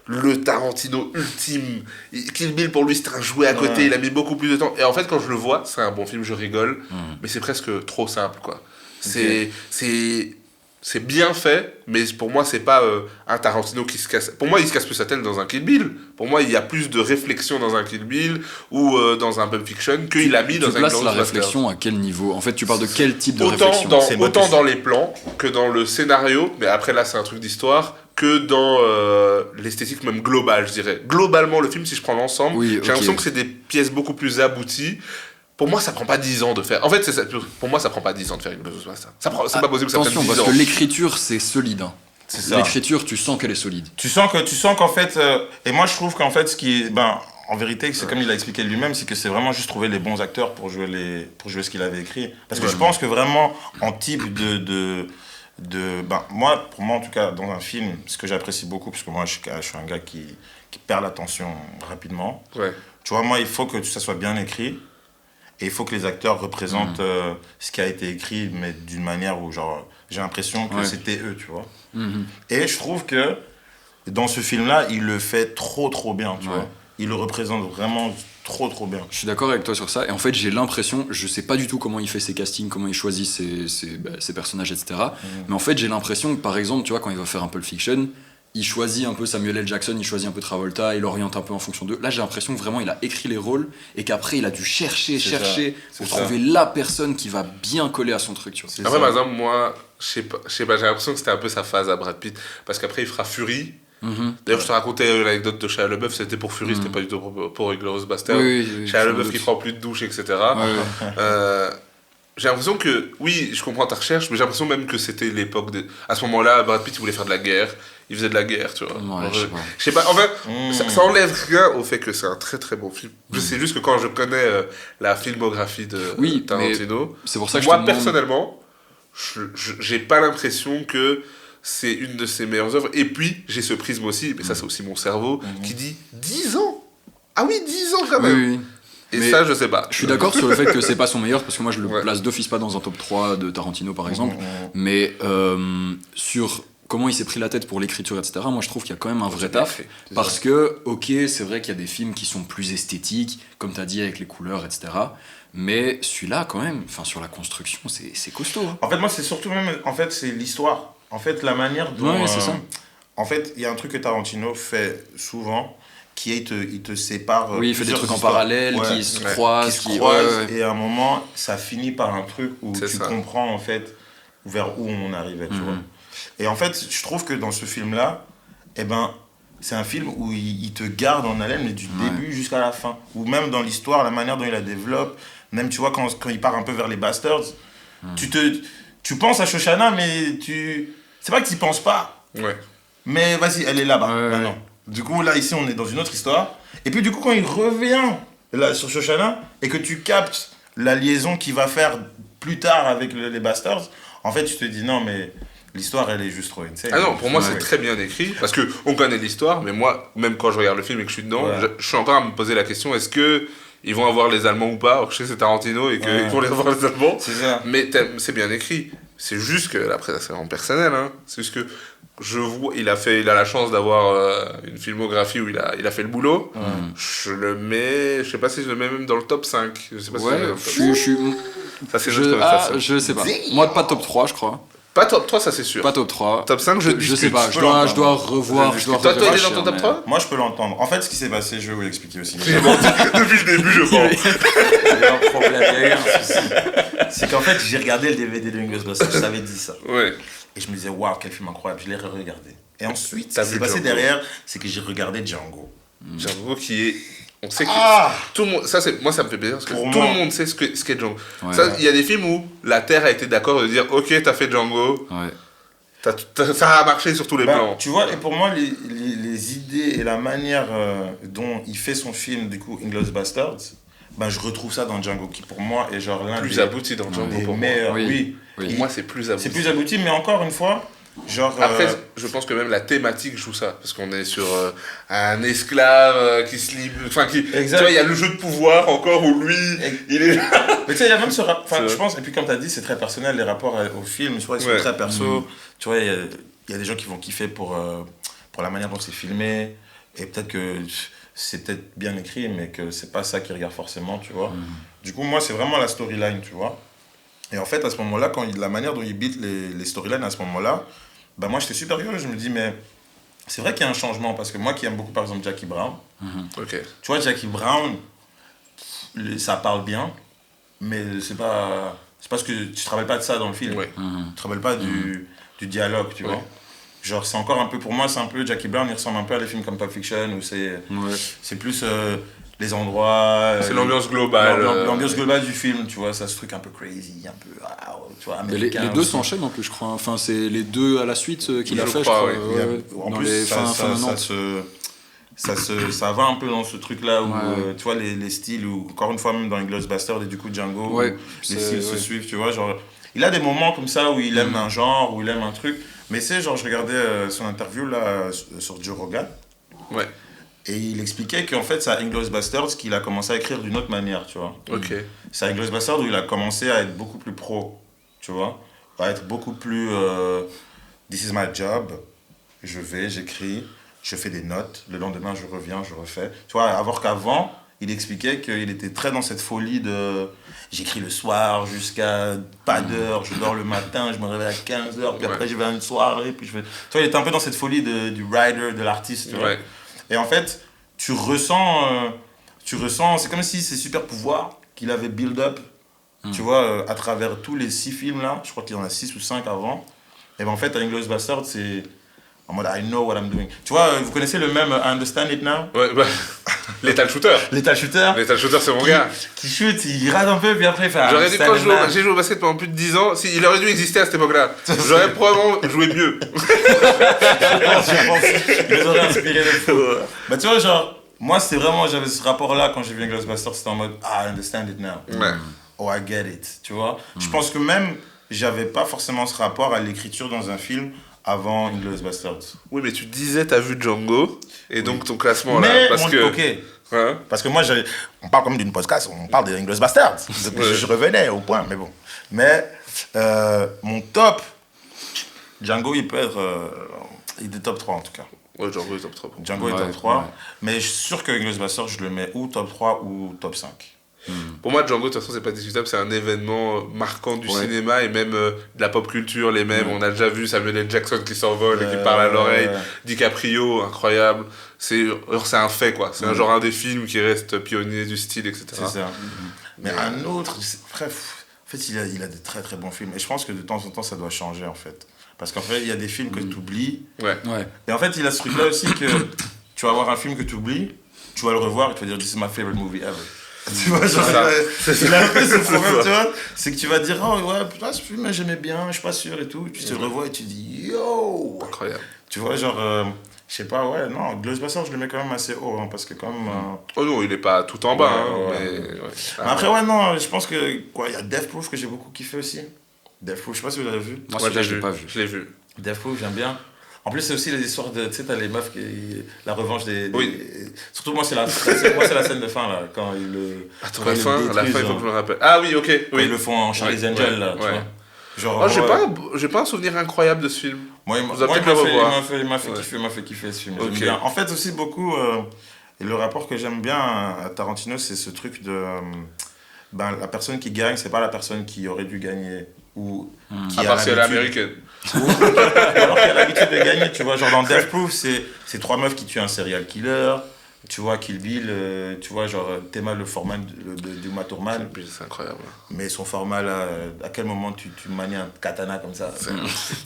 le Tarantino ultime. Kill Bill, pour lui, c'était un jouet à côté, Ouais. il a mis beaucoup plus de temps. Et en fait, quand je le vois, c'est un bon film, je rigole, mais c'est presque trop simple, quoi. C'est bien fait, mais pour moi, c'est pas un Tarantino qui se casse. Pour moi, il se casse plus sa tête dans un Kill Bill. Pour moi, il y a plus de réflexion dans un Kill Bill ou dans un Pulp Fiction qu'il a mis dans un Tu places Inglourious la Basterds. réflexion à quel niveau? En fait, tu parles de quel type de Autant réflexion? autant dans les plans que dans le scénario, mais après là, c'est un truc d'histoire, que dans l'esthétique même globale, je dirais. Globalement, le film, si je prends l'ensemble, Oui, j'ai l'impression que c'est des pièces beaucoup plus abouties. Pour moi, ça prend pas 10 ans de faire. En fait, pour moi, ça prend pas 10 ans de faire une Inglourious Basterds. C'est pas possible que ça prenne Attention, 10 parce ans. que l'écriture, c'est solide. Hein. C'est ça. L'écriture, tu sens qu'elle est solide. Tu sens qu'en fait, et moi je trouve qu'en fait, en vérité, c'est comme il a expliqué lui-même, c'est que c'est vraiment juste trouver les bons acteurs pour jouer ce qu'il avait écrit. Parce que je pense que vraiment, en type pour moi en tout cas, dans un film, ce que j'apprécie beaucoup, parce que moi je suis un gars qui perd l'attention rapidement. Ouais. Tu vois, moi il faut que ça soit bien écrit. Et il faut que les acteurs représentent ce qui a été écrit, mais d'une manière où, genre, j'ai l'impression que c'était eux, tu vois. Et je trouve que dans ce film-là, il le fait trop bien, tu vois. Il le représente vraiment trop bien. Je suis d'accord avec toi sur ça. Et en fait, j'ai l'impression, je sais pas du tout comment il fait ses castings, comment il choisit ses personnages, etc. Mais en fait, j'ai l'impression que, par exemple, tu vois, quand il va faire un Pulp Fiction, il choisit un peu Samuel L. Jackson, il choisit un peu Travolta, il oriente un peu en fonction d'eux. Là, j'ai l'impression que vraiment, il a écrit les rôles et qu'après, il a dû chercher pour trouver la personne qui va bien coller à son truc, tu vois. Après, par exemple, moi, je sais pas, j'ai l'impression que c'était un peu sa phase à Brad Pitt. Parce qu'après, il fera Fury. D'ailleurs, je te racontais l'anecdote de Shia LaBeouf, c'était pour Fury, c'était pas du tout pour Inglourious Basterds. Oui, Shia LaBeouf qui prend plus de douche, etc. J'ai l'impression que, oui, je comprends ta recherche, mais j'ai l'impression même que c'était l'époque de... À ce moment-là, Brad Pitt, il voulait faire de la guerre. Il faisait de la guerre, tu vois. Je sais pas. En fait, ça enlève rien au fait que c'est un très très bon film. C'est juste que quand je connais la filmographie de Tarantino, c'est pour ça que moi, personnellement, j'ai pas l'impression que c'est une de ses meilleures œuvres. Et puis, j'ai ce prisme aussi, mais ça, c'est aussi mon cerveau, qui dit 10 ans. Ah oui, 10 ans quand même. Oui. Et mais ça, je sais pas. Je suis d'accord sur le fait que c'est pas son meilleur, parce que moi je le place d'office pas dans un top 3 de Tarantino par exemple, mais sur comment il s'est pris la tête pour l'écriture, etc., moi je trouve qu'il y a quand même un vrai taf, parce que, ok, c'est vrai qu'il y a des films qui sont plus esthétiques, comme t'as dit, avec les couleurs, etc., mais celui-là, quand même, sur la construction, c'est costaud. Hein. En fait, moi, c'est surtout même, c'est l'histoire. En fait, la manière dont... Ouais, c'est ça. En fait, il y a un truc que Tarantino fait souvent, qui est, il te sépare. Oui, il fait des trucs histoires. en parallèle, qui se croisent. Et à un moment, ça finit par un truc où tu comprends, en fait, vers où on arrivait, tu vois. Et en fait, je trouve que dans ce film-là, c'est un film où il te garde en haleine, mais du début jusqu'à la fin. Ou même dans l'histoire, la manière dont il la développe, même, tu vois, quand il part un peu vers les Bastards, tu penses à Shoshana, mais c'est pas que tu y penses pas. Ouais. Mais vas-y, elle est là-bas, maintenant. Du coup, là, ici, on est dans une autre histoire. Et puis, du coup, quand il revient là, sur Shoshana, et que tu captes la liaison qu'il va faire plus tard avec les Bastards, en fait, tu te dis, non, mais l'histoire, elle est juste trop insane. Ah non, pour moi, c'est très bien écrit, parce qu'on connaît l'histoire, mais moi, même quand je regarde le film et que je suis dedans, je suis encore à me poser la question, est-ce que ils vont avoir les Allemands ou pas? Alors, je sais que c'est Tarantino et qu'ils vont les avoir les Allemands. C'est ça. Mais c'est bien écrit. C'est juste que, après, c'est vraiment personnel, hein. C'est juste que je vois, il a la chance d'avoir une filmographie où il a fait le boulot. Je le mets, je sais pas si je le mets même dans le top 5. Je sais pas si ça c'est notre conversation. Je sais pas. Moi, pas top 3, je crois. Pas top 3, ça c'est sûr. Pas top 3. Top 5, je sais pas. Je dois revoir. Toi, il est dans ton top 3 ? Moi, je peux l'entendre. En fait, ce qui s'est passé, je vais vous l'expliquer aussi. J'ai menti depuis le début, je pense. Il y a un problème, il y a eu un souci. C'est qu'en fait, j'ai regardé le DVD de Inglourious Basterds, je t'avais dit ça. Ouais. Et je me disais, waouh, quel film incroyable, je l'ai re-regardé. Et ensuite, ce qui s'est passé derrière, c'est que j'ai regardé Django. Django qui est... On sait que tout le monde... Moi, ça me fait plaisir, parce que tout le monde sait ce qu'est Django. Il y a des films où la Terre a été d'accord de dire, ok, t'as fait Django, ça a marché sur tous les plans. Tu vois, et pour moi, les idées et la manière dont il fait son film, du coup, Inglourious Basterds, je retrouve ça dans Django, qui pour moi est genre l'un plus abouti dans Django pour moi. Oui. Pour moi, c'est plus abouti. C'est plus abouti, mais encore une fois, genre... Après, je pense que même la thématique joue ça, parce qu'on est sur un esclave qui se libère... Enfin, tu vois, il y a le jeu de pouvoir encore où lui, il est... Mais tu sais, il y a même ce rapport... Enfin, je pense, et puis comme tu as dit, c'est très personnel, les rapports au film, tu vois, ils sont très perso. Tu vois, il y a des gens qui vont kiffer pour la manière dont c'est filmé, et peut-être que c'est peut-être bien écrit, mais que c'est pas ça qu'ils regardent forcément, tu vois. Du coup, moi, c'est vraiment la storyline, tu vois. Et en fait, à ce moment-là, la manière dont il build les storylines à ce moment-là, bah moi j'étais super curieux. Je me dis, mais c'est vrai qu'il y a un changement. Parce que moi qui aime beaucoup, par exemple, Jackie Brown, Ok. tu vois, Jackie Brown, ça parle bien, mais c'est pas parce que tu te rappelles pas de ça dans le film. Ouais. Tu te rappelles pas du dialogue, tu vois. Genre, c'est encore un peu, pour moi, c'est un peu, Jackie Brown, il ressemble un peu à des films comme Pulp Fiction, où c'est plus les endroits... C'est l'ambiance globale. L'ambiance globale du film, tu vois, ça, ce truc un peu crazy, un peu, tu vois, Les américain. deux aussi. s'enchaînent en plus, je crois. Enfin, c'est les deux à la suite qu'il a fait, je crois, crois. ouais. En Dans plus, les ça, fin ça, 90. ça va un peu dans ce truc-là où, Ouais. tu vois, les styles, ou encore une fois, même dans Inglourious Basterds et du coup Django, Ouais, où c'est- les styles se ouais. suivent, tu vois, genre... Il a des moments comme ça où il aime un genre, où il aime un truc, mais c'est genre, je regardais son interview là, sur Joe Rogan, Ouais. et il expliquait qu'en fait, c'est à Inglourious Basterds qu'il a commencé à écrire d'une autre manière, tu vois. Ok. C'est à Inglourious Basterds où il a commencé à être beaucoup plus pro, tu vois, à être beaucoup plus this is my job, j'écris, je fais des notes, le lendemain je reviens, je refais. Tu vois, alors qu'avant, il expliquait qu'il était très dans cette folie de j'écris le soir jusqu'à pas d'heure, je dors le matin, je me réveille à 15h, puis après je vais à une soirée, puis je fais... Tu vois, il était un peu dans cette folie du writer, de l'artiste, tu vois. Ouais. Et en fait, tu ressens, c'est comme si ces super pouvoirs qu'il avait build up, tu vois, à travers tous les 6 films là, je crois qu'il y en a 6 ou 5 avant, et ben en fait, Inglourious Basterds, c'est en mode I know what I'm doing. Tu vois, vous connaissez le même I understand it now? Ouais, bah, Lethal Shooter. Lethal Shooter. Lethal Shooter, c'est mon gars. Qui shoot, il rate un peu, puis après il fait J'aurais dû, understand quand it now. j'ai joué au basket pendant plus de 10 ans, il aurait dû exister à cette époque-là. J'aurais probablement joué mieux. Je pense qu'ils auraient inspiré de fou. Bah tu vois, genre, moi c'est vraiment, j'avais ce rapport-là quand j'ai vu Inglourious Basterds, c'était en mode I understand it now. Ouais. Oh, I get it, tu vois. Je pense que même, j'avais pas forcément ce rapport à l'écriture dans un film avant Inglourious Basterds. Oui, mais tu disais, t'as vu Django, et donc ton classement Mais, là. Parce que. ok, Hein? parce que moi, on parle comme d'une podcast, on parle de Inglourious Basterds. Donc, Ouais. je revenais au point, mais bon. Mais mon top, Django, il peut être... il est top 3 en tout cas. Ouais, Django est top 3. Django est Ouais, top 3, ouais. mais je suis sûr que Inglourious Basterds, je le mets ou top 3 ou top 5. Pour moi, Django, de toute façon, c'est pas discutable, c'est un événement marquant du Ouais. cinéma et même de la pop culture, les mêmes. On a déjà vu Samuel L. Jackson qui s'envole et qui parle à l'oreille, DiCaprio, incroyable. C'est un fait, quoi. C'est un genre un des films qui reste pionnier du style, etc. C'est ça. Mais un autre, bref, en fait, il a de très très bons films. Et je pense que de temps en temps, ça doit changer, en fait. Parce qu'en fait, il y a des films que tu oublies. Ouais. Ouais. Et en fait, il a ce truc-là aussi que tu vas voir un film que tu oublies, tu vas le revoir et tu vas dire, this is my favorite movie ever. Tu vois, genre, il a un peu ce problème, tu vois, c'est que tu vas dire, oh ouais, putain, ce film, j'aimais bien, je suis pas sûr et tout. Tu te le revois et tu dis, yo! Incroyable. Tu vois, genre, je sais pas, ouais, non, Inglourious Basterds, je le mets quand même assez haut, hein, parce que quand même... Oh non, il est pas tout en bas, hein, Ouais. mais. Ouais. Mais après, ouais, non, je pense que, quoi, il y a Death Proof que j'ai beaucoup kiffé aussi. Death Proof, je sais pas si vous l'avez vu. Moi, Moi, celui-là, je l'ai pas vu. Je l'ai vu. Death Proof, j'aime bien. En plus, c'est aussi les histoires de, tu sais, t'as les meufs qui... La revanche des... Oui. Surtout, moi, c'est la scène de fin, là, quand ils le... Attends, quand la ils fin, le il faut détruisent, que hein. je me rappelle. Ah oui, ok. Quand Oui. ils le font en Charlie's Ouais, Angel, ouais, là, tu ouais. vois. Genre, Oh, j'ai ouais. pas un souvenir incroyable de ce film. Moi, Vous allez peut-être le revoir. il m'a fait Ouais. kiffer, ce film. Ok. J'aime bien. En fait, aussi beaucoup, et le rapport que j'aime bien à Tarantino, c'est ce truc de... ben, la personne qui gagne, c'est pas la personne qui aurait dû gagner. Ou qui À part si elle est l'habitude- américaine. alors qu'il a l'habitude de gagner, tu vois. Genre dans Death Proof, c'est 3 meufs qui tuent un serial killer. Tu vois, Kill Bill, tu vois, genre Thelma le format d'Uma Thurman. C'est incroyable. Mais son format là, à quel moment tu manies un katana comme ça?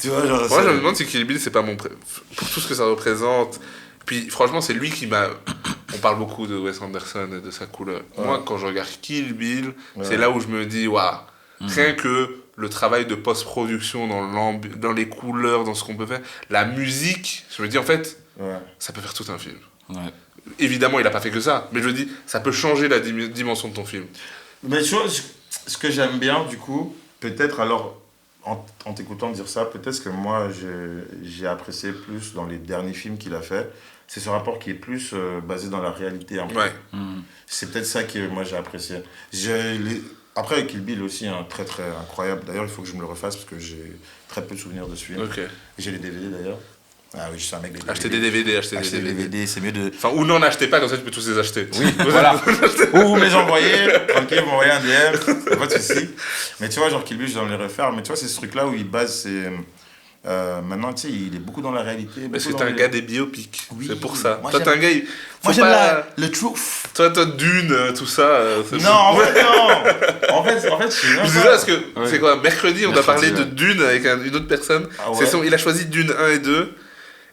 Tu vois, genre. Moi, je me demande si Kill Bill, c'est pas mon pour tout ce que ça représente. Puis, franchement, c'est lui qui m'a. On parle beaucoup de Wes Anderson et de sa couleur. Ouais. Moi, quand je regarde Kill Bill, Ouais. c'est là où je me dis, waouh, rien que le travail de post-production dans les couleurs, dans ce qu'on peut faire, la musique, je me dis, en fait, Ouais. ça peut faire tout un film. Ouais. Évidemment, il a pas fait que ça, mais je me dis, ça peut changer la dimension de ton film. Mais tu vois, ce que j'aime bien, du coup, peut-être alors, en t'écoutant dire ça, peut-être ce que moi j'ai apprécié plus dans les derniers films qu'il a fait, c'est ce rapport qui est plus basé dans la réalité. Un peu. Ouais. C'est peut-être ça que moi j'ai apprécié. Après, avec Kill Bill aussi, hein, très très incroyable. D'ailleurs, il faut que je me le refasse parce que j'ai très peu de souvenirs de ce film. Ok. J'ai les DVD d'ailleurs. Ah oui, je suis un mec des DVD. Achetez des DVD, achetez Acheter des des DVD. DVD, c'est mieux de... Enfin, ou n'en achetez pas, comme ça tu peux tous les acheter. Oui, voilà. Ou vous me les envoyez, tranquille, vous m'envoyez un DM, pas de soucis. Mais tu vois, genre Kill Bill, je dois me les refaire. Mais tu vois, c'est ce truc-là où il base, c'est... maintenant, tu sais, il est beaucoup dans la réalité. Parce que beaucoup t'es dans un les- gars des biopics. Oui. C'est pour ça. Moi, Toi, t'es j'aime- un gars. Moi, Faut j'aime pas... le truth. Toi, Dune, tout ça. C'est Non, en fait, non. En fait, je sais même Je disais pas. parce que, c'est quoi, mercredi, on doit parler Mercredi, de Dune avec une autre personne. Ah ouais. Il a choisi Dune 1 et 2.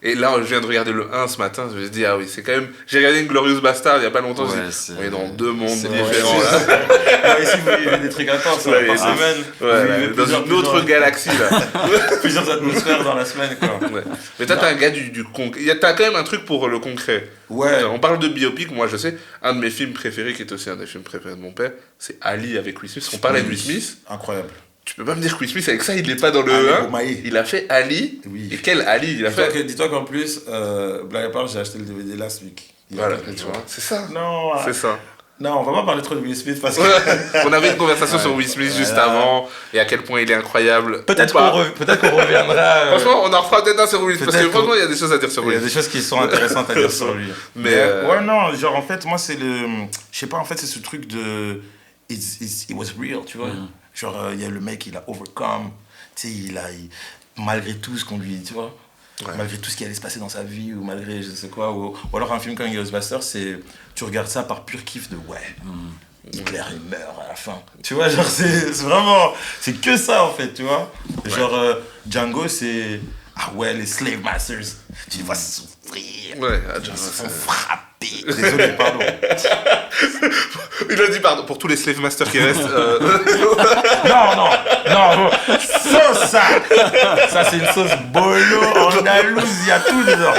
Et là, je viens de regarder le 1 ce matin. Je me suis dit, ah oui, c'est quand même. J'ai regardé Inglorious Bastard il y a pas longtemps. Je me suis dit, on est dans deux mondes c'est différents vrai. là. Ouais, ici, vous vivez des trucs intenses Ouais, par et semaine. Ouais, Vous vivez dans une autre plusieurs- galaxie là. Plusieurs atmosphères dans la semaine, quoi. Ouais. Mais toi, t'es un gars du concret. T'as quand même un truc pour le concret. Ouais. On parle de biopic, moi je sais, un de mes films préférés, qui est aussi un des films préférés de mon père, c'est Ali avec Will Smith. On parlait de Will Smith. Incroyable. Tu peux pas me dire que Will Smith, avec ça, il n'est pas dans le Ali 1. Boumaier. Il a fait Ali. Oui. Et quel Ali il a fait Dis-toi qu'en plus, blague à part, j'ai acheté le DVD last week. Voilà, tu vois, c'est ça. Non, C'est ça. non, on va pas parler trop de Will Smith parce que... Ouais. On avait une conversation sur Will Smith juste avant, et à quel point il est incroyable. Peut-être Ou pas. qu'on reviendra. Franchement, on en refera peut-être un sur Will Smith, parce que peut-être franchement, il y a des choses à dire sur Il y Will a des Smith. choses qui sont intéressantes à dire sur lui. Mais, ouais, non, genre en fait, moi c'est le. Je sais pas, en fait, c'est ce truc de. It was real, tu vois. Genre, il y a le mec, il a overcome. Tu sais, malgré tout ce qu'on lui. Tu vois. Ouais. Malgré tout ce qui allait se passer dans sa vie, ou malgré je sais quoi. Ou alors un film comme Ghostbusters, c'est. Tu regardes ça par pur kiff de ouais. Hitler il meurt à la fin. Tu vois, genre c'est vraiment. C'est que ça en fait, tu vois. Genre Django, c'est. Ah ouais, les slave masters. Tu les vois souffrir. Ouais, Ils se font frapper. Désolé, pardon. Il a dit pardon pour tous les slave masters qui restent. Non. Sauce, ça. Ça, c'est une sauce bolo, andalouse, il y a tout dedans.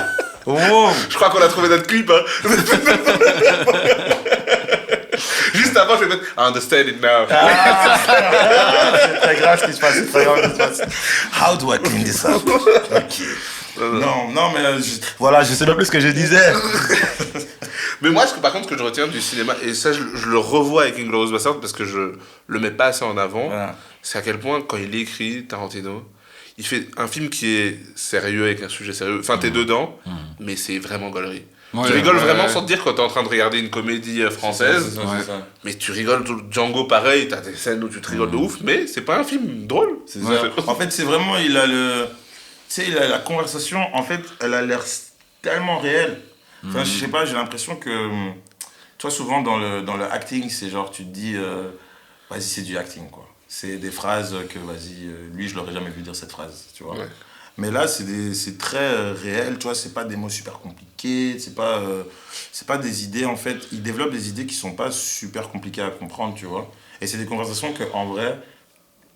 Wow. Je crois qu'on a trouvé notre clip. Hein. Juste avant, je vais mettre I understand it now. C'est très grave ce qui se passe, c'est très grave ce qui se passe. How do I clean this up? Ok. Non, mais voilà, je sais pas plus ce que je disais. Mais moi, par contre, ce que je retiens du cinéma, et ça, je le revois avec Inglourious Basterds parce que je le mets pas assez en avant, Voilà. c'est à quel point, quand il écrit, Tarantino, il fait un film qui est sérieux, avec un sujet sérieux. Enfin, t'es dedans, mais c'est vraiment gaulerie. Ouais, tu rigoles ouais, vraiment ouais. sans te dire quand t'es en train de regarder une comédie française, C'est ça. mais tu rigoles. Django, pareil, t'as des scènes où tu te rigoles de ouf, mais c'est pas un film drôle. C'est ça. En fait, c'est vraiment, il a le... Tu sais, il a la conversation, en fait, elle a l'air tellement réelle. Enfin, je sais pas, j'ai l'impression que... Tu vois, souvent, dans le acting, c'est genre, tu te dis... vas-y, c'est du acting, quoi. C'est des phrases que, vas-y, lui, je l'aurais jamais vu dire cette phrase, tu vois. Ouais. Mais là, c'est très réel, tu vois, c'est pas des mots super compliqués, c'est pas des idées, en fait, il développe des idées qui sont pas super compliquées à comprendre, tu vois. Et c'est des conversations que, en vrai,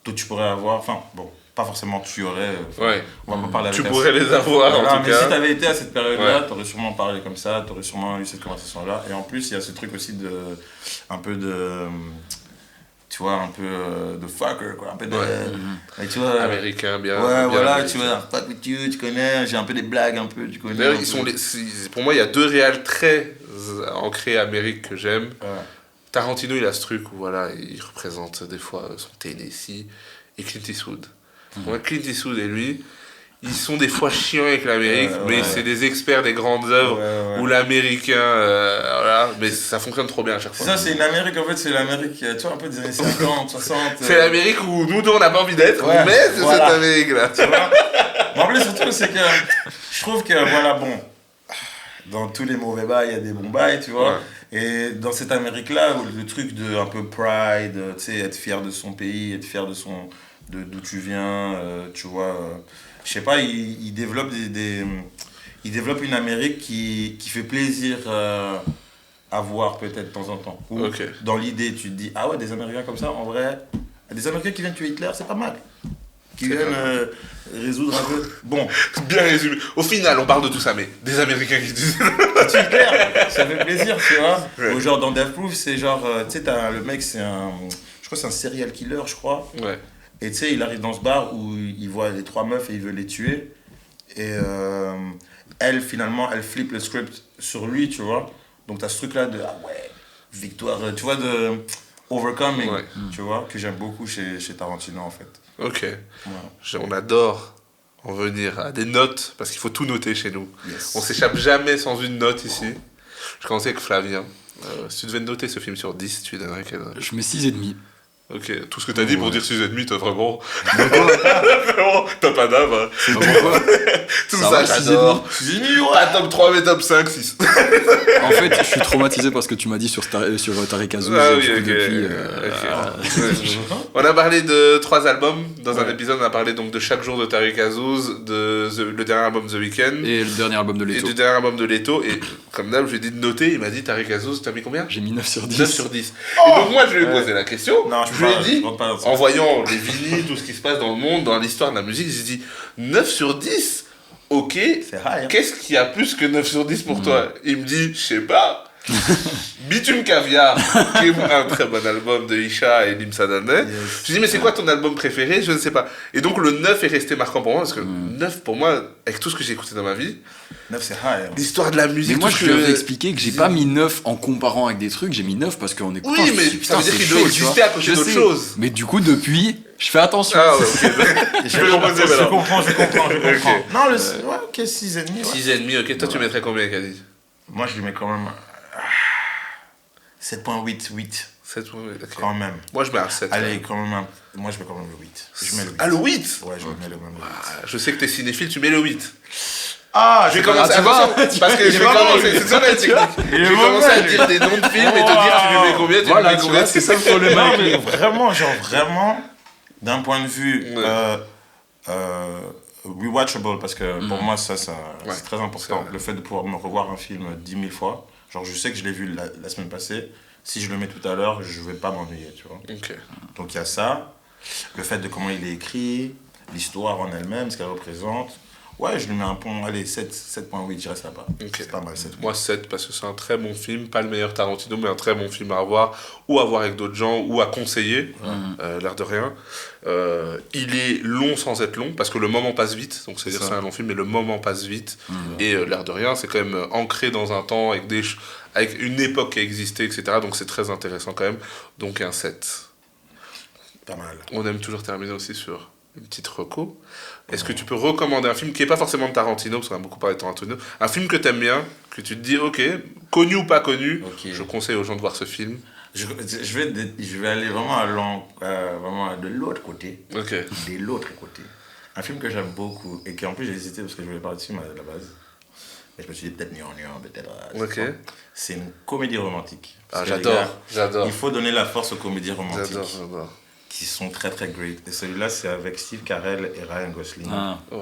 toi, tu pourrais avoir, enfin, bon, pas forcément tu aurais, Ouais. on va pas parler avec Tu un- pourrais les avoir, Voilà, en tout mais cas. si t'avais été à cette période-là, Ouais. t'aurais sûrement parlé comme ça, t'aurais sûrement eu cette conversation-là. Et en plus, il y a ce truc aussi de, un peu de, tu vois, un peu de fucker, quoi, un peu de, Ouais. et tu vois, Américain, bien. ouais, bien voilà, américain. tu vois, fuck with you, tu connais, j'ai un peu des blagues, un peu, tu connais. D'ailleurs, un ils peu. sont pour moi, il y a deux réals très ancrés Amérique que j'aime. Ouais. Tarantino, il a ce truc où voilà, il représente des fois son Tennessee et Clint Eastwood. Pour moi, Clint Eastwood et lui, ils sont des fois chiants avec l'Amérique, Ouais, mais ouais. c'est des experts des grandes œuvres Ouais. où l'Américain, voilà, mais ça fonctionne trop bien à chaque fois. Ça, c'est une Amérique, en fait, c'est l'Amérique, tu vois, un peu des années 50, 60. C'est l'Amérique où nous deux on n'a pas envie d'être, Ouais, mais c'est voilà. cette Amérique-là. Tu vois. Mais en plus, surtout, c'est que je trouve que, voilà, bon, dans tous les mauvais bails, il y a des bons bails, tu vois. Ouais. Et dans cette Amérique-là, le truc de un peu pride, tu sais, être fier de son pays, être fier de d'où tu viens, tu vois. Je sais pas, il développe il développe une Amérique qui fait plaisir à voir peut-être de temps en temps. Ou Ok. dans l'idée, tu te dis, ah ouais, des Américains comme ça, en vrai, des Américains qui viennent tuer Hitler, c'est pas mal. Qui C'est viennent pas résoudre un peu. Bon, Bien résumé. Au final, on parle de tout ça, mais des Américains qui disent. tu Hitler, ça fait plaisir, tu vois. Ouais. Ou genre dans Death Proof, c'est genre, tu sais, le mec, c'est un. Je crois que c'est un serial killer, je crois. Ouais. Et tu sais, il arrive dans ce bar où il voit les trois meufs et il veut les tuer. Et elle, finalement, elle flippe le script sur lui, tu vois. Donc t'as ce truc-là de, ah ouais, victoire, tu vois, de overcoming, Ouais. tu vois, que j'aime beaucoup chez Tarantino, en fait. Ok. Voilà. On adore en venir à des notes, parce qu'il faut tout noter chez nous. Yes. On s'échappe jamais sans une note ici. Je commence avec Flavien. Si tu devais noter ce film sur 10, tu lui donnerais quelle note? Je mets 6,5. Ok, tout ce que t'as dit pour Ouais. dire 6,5, t'as vraiment... vraiment, t'as pas d'âme, hein. Tout Ça ça, va, j'adore. Pas top 3, mais top 5, 6. En fait, je suis traumatisé parce que tu m'as dit sur Tariq Azouz. Ah et oui, du coup, ok. depuis, On a parlé de 3 albums. Dans un Ouais. épisode, on a parlé donc de Chaque jour de Tariq Azouz, le dernier album The Weeknd, Et le dernier album de et Leto. du dernier album de Leto. Et comme d'hab, je lui ai dit de noter. Il m'a dit Tariq Azouz, t'as mis combien? J'ai mis 9 sur 10. 9 sur 10. Et donc moi, je lui ai posé la question. Non, je lui ai dit, rentre pas dans ça. en voyant les vinyles, tout ce qui se passe dans le monde, dans l'histoire de la musique, j'ai dit 9 sur 10. Ok, C'est high, hein. qu'est-ce qu'il y a plus que 9 sur 10 pour toi? Il me dit, je sais pas. Bitume Caviar, qui est un très bon album de Isha et Lim Sadane. Je dis, mais c'est quoi ton album préféré? Je ne sais pas. Et donc le 9 est resté marquant pour moi, parce que 9 pour moi, avec tout ce que j'ai écouté dans ma vie, 9, c'est high. Hein. l'histoire de la musique. Mais moi, tout je ce lui que- avais expliqué que j'ai pas mis 9 en comparant avec des trucs, j'ai mis 9 parce qu'en écoutant. Oui, je me mais suis dit, ça veut dire c'est qu'il doit chaud, exister tu vois. à côté Je d'autres sais. choses. Mais du coup, depuis, je fais attention. Ah ouais, ok. Je vais le reposer, je alors. comprends. Ok. Non, ouais, ok, 6,5. Ouais. 6,5, ok. Toi, tu mettrais combien, Kadi? Moi, je lui mets quand même 7,8, 8, 7, ok. quand même. Moi, je mets un 7. Allez, quand même, moi, je mets quand même le 8. Je mets le 8. Ah, le 8? Ouais, je mets le même 8. Je sais que t'es cinéphile, tu mets le 8. Ah, Je vais commencer tu vois, attention, parce que je il est vais pas commencer, bon, c'est ça la technique. Je vais mauvais, commencer à lui. dire des noms de films et te dire tu lui mets combien, tu Voilà, lui mets tu combien. vois, c'est ça le problème. Non, mais vraiment, d'un point de vue Ouais. rewatchable, parce que pour moi, ça Ouais, c'est très c'est important. vrai. Le fait de pouvoir me revoir un film 10 000 fois. Genre, je sais que je l'ai vu la semaine passée. Si je le mets tout à l'heure, je vais pas m'ennuyer, tu vois. Ok. Donc, il y a ça. Le fait de comment il est écrit, l'histoire en elle-même, ce qu'elle représente. Ouais, je lui mets un pont, allez, 7,8, je dirais ça pas. Ok. C'est pas mal, 7. Moi 7 parce que c'est un très bon film, pas le meilleur Tarantino mais un très bon film à revoir ou à voir avec d'autres gens ou à conseiller, l'air de rien. Il est long sans être long parce que le moment passe vite, donc c'est-à-dire Ça. c'est un long film mais le moment passe vite et l'air de rien c'est quand même ancré dans un temps avec, avec une époque qui a existé etc. Donc c'est très intéressant quand même, donc un 7. Pas mal. On aime toujours terminer aussi sur une petite reco. Est-ce que tu peux recommander un film qui n'est pas forcément de Tarantino, parce qu'on a beaucoup parlé de Tarantino, un film que tu aimes bien, que tu te dis, ok, connu ou pas connu, Ok. je conseille aux gens de voir ce film. Je vais aller vraiment, vraiment de l'autre côté. Ok. De l'autre côté. Un film que j'aime beaucoup et qu'en plus j'ai hésité parce que je voulais parler de film à la base. Mais je me suis dit peut-être peut-être. Ok. c'est pas. C'est une comédie romantique. Ah, Parce que les gars, j'adore. Il faut donner la force aux comédies romantiques J'adore. qui sont très très great. Et celui-là c'est avec Steve Carell et Ryan Gosling. Ah, Ouais.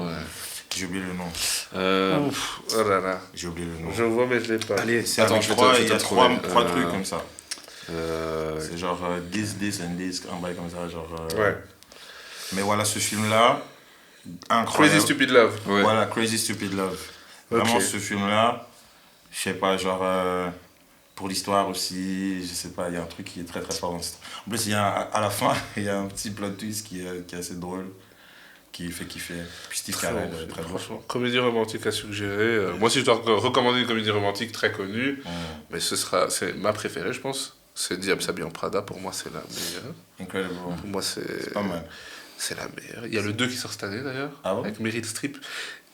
J'ai oublié le nom. Ouf, oh là là. J'ai oublié le nom. Je vois, mais je l'ai pas. Allez, c'est Attends, avec je vais te- trois, je vais il y te a le trois trouver. trucs comme ça. euh, C'est genre this and this, un bail comme ça. Genre, Ouais. Mais voilà, ce film-là, incroyable. Crazy Stupid Love. ouais. Voilà, Crazy Stupid Love. Vraiment, Ok. ce film-là, je sais pas, genre, pour l'histoire aussi, je sais pas, il y a un truc qui est très très fort dans cette... En plus, il y a à la fin, il y a un petit plot twist qui est assez drôle, qui fait kiffer. Puis Steve Carell, très drôle. Franchement, comédie romantique à suggérer. Moi, si je dois recommander une comédie romantique très connue, mais c'est ma préférée, je pense. C'est Diable s'habille en Prada. Pour moi, c'est la meilleure. Incredible. Pour moi, c'est Pas mal. c'est la meilleure. Il y a le 2 qui sort cette année d'ailleurs, Ah bon avec Meryl Streep.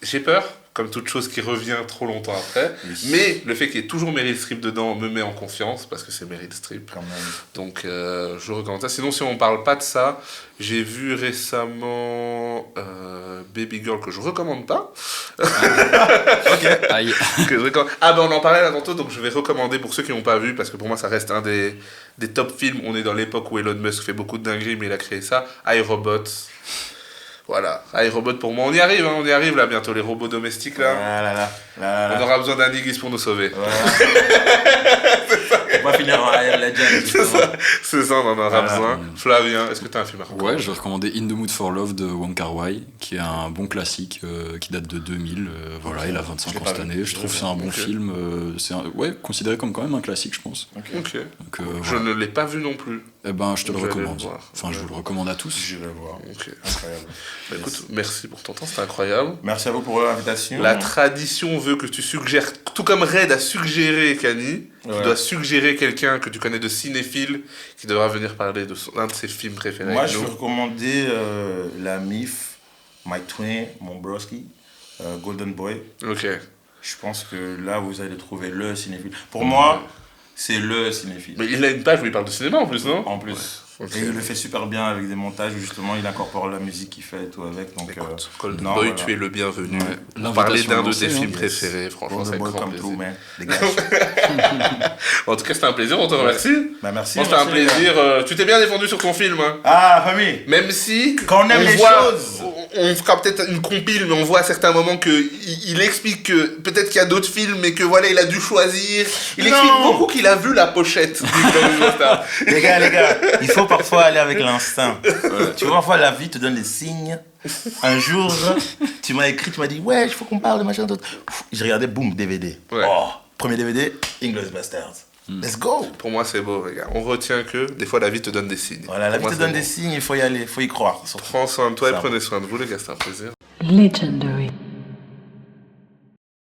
J'ai peur, comme toute chose qui revient trop longtemps après, Oui. mais le fait qu'il y ait toujours Meryl Streep dedans me met en confiance parce que c'est Meryl Streep. Quand même. Donc je recommande ça. Sinon, si on parle pas de ça, j'ai vu récemment Baby Girl que je recommande pas. Aïe. Que je recommande- Ah ben on en parlait là tantôt, donc je vais recommander pour ceux qui n'ont pas vu, parce que pour moi ça reste un des top films. On est dans l'époque où Elon Musk fait beaucoup de dingueries, mais il a créé ça. iRobot. Voilà, iRobot pour moi. On y arrive là bientôt, les robots domestiques là. On aura besoin d'un Iggy's pour nous sauver. On va finir en Air Legend. C'est ça, on en aura Voilà. besoin. Flavien, est-ce que tu as un film à recommander? Ouais, je vais recommander In the Mood for Love de Wong Kar-wai, qui est un bon classique qui date de 2000. Voilà, il a 25 ans cette année. Je trouve que c'est un bon Ok. film. Ouais, considéré comme quand même un classique, je pense. Ok. Donc, Je voilà. ne l'ai pas vu non plus. Eh ben, je te le Je vais aller recommande. le voir. Enfin, je vous le recommande à tous. J'irai voir. Ok. Incroyable. Bah, écoute, merci pour ton temps, c'était incroyable. Merci à vous pour l'invitation. La tradition veut que tu suggères, tout comme Red a suggéré Kanye, tu Ouais. dois suggérer quelqu'un que tu connais de cinéphile qui devra venir parler de l'un de ses films préférés Moi, avec je nous. vais recommander la MIF Mike Twin, mon broski, Golden Boy. Ok. Je pense que là, vous allez trouver le cinéphile. Pour moi, c'est le cinéphile. Mais il a une page où il parle de cinéma en plus, non? En plus. Ouais. Ok. Et il le fait super bien avec des montages où justement il incorpore la musique qu'il fait et tout avec. Donc, Écoute, Golden non, Boy, voilà. tu es le bienvenu. Ouais. Pour parler d'un de L'invitation tes est lancée, films hein. préférés, franchement, c'est Golden un Boy grand come through, plaisir. man. Dégage. En tout cas, c'était un plaisir, on te remercie. Bah, merci. Bon, c'était un merci, les gars. plaisir. Tu t'es bien défendu sur ton film. Hein. Ah, famille. Même si Quand on aime les choses. on fera peut-être une compile, mais on voit à certains moments que il explique que peut-être qu'il y a d'autres films, mais que voilà, il a dû choisir. Il Non. explique beaucoup qu'il a vu la pochette du Glorious Bastard. Les gars, il faut parfois aller avec l'instinct. Tu vois, parfois la vie te donne des signes. Un jour, tu m'as écrit, tu m'as dit, ouais, il faut qu'on parle de machin d'autre. J'ai regardé, boum, DVD. Ouais. Oh, premier DVD, Inglourious Basterds. Let's go. Pour moi, c'est beau, les gars. On retient que des fois, la vie te donne des signes. Voilà, la Pour vie moi, te donne c'est des signes, il faut y aller, il faut y croire. beau. Prends soin de toi et Ça. prenez soin de vous, les gars, c'est un plaisir. Legendary.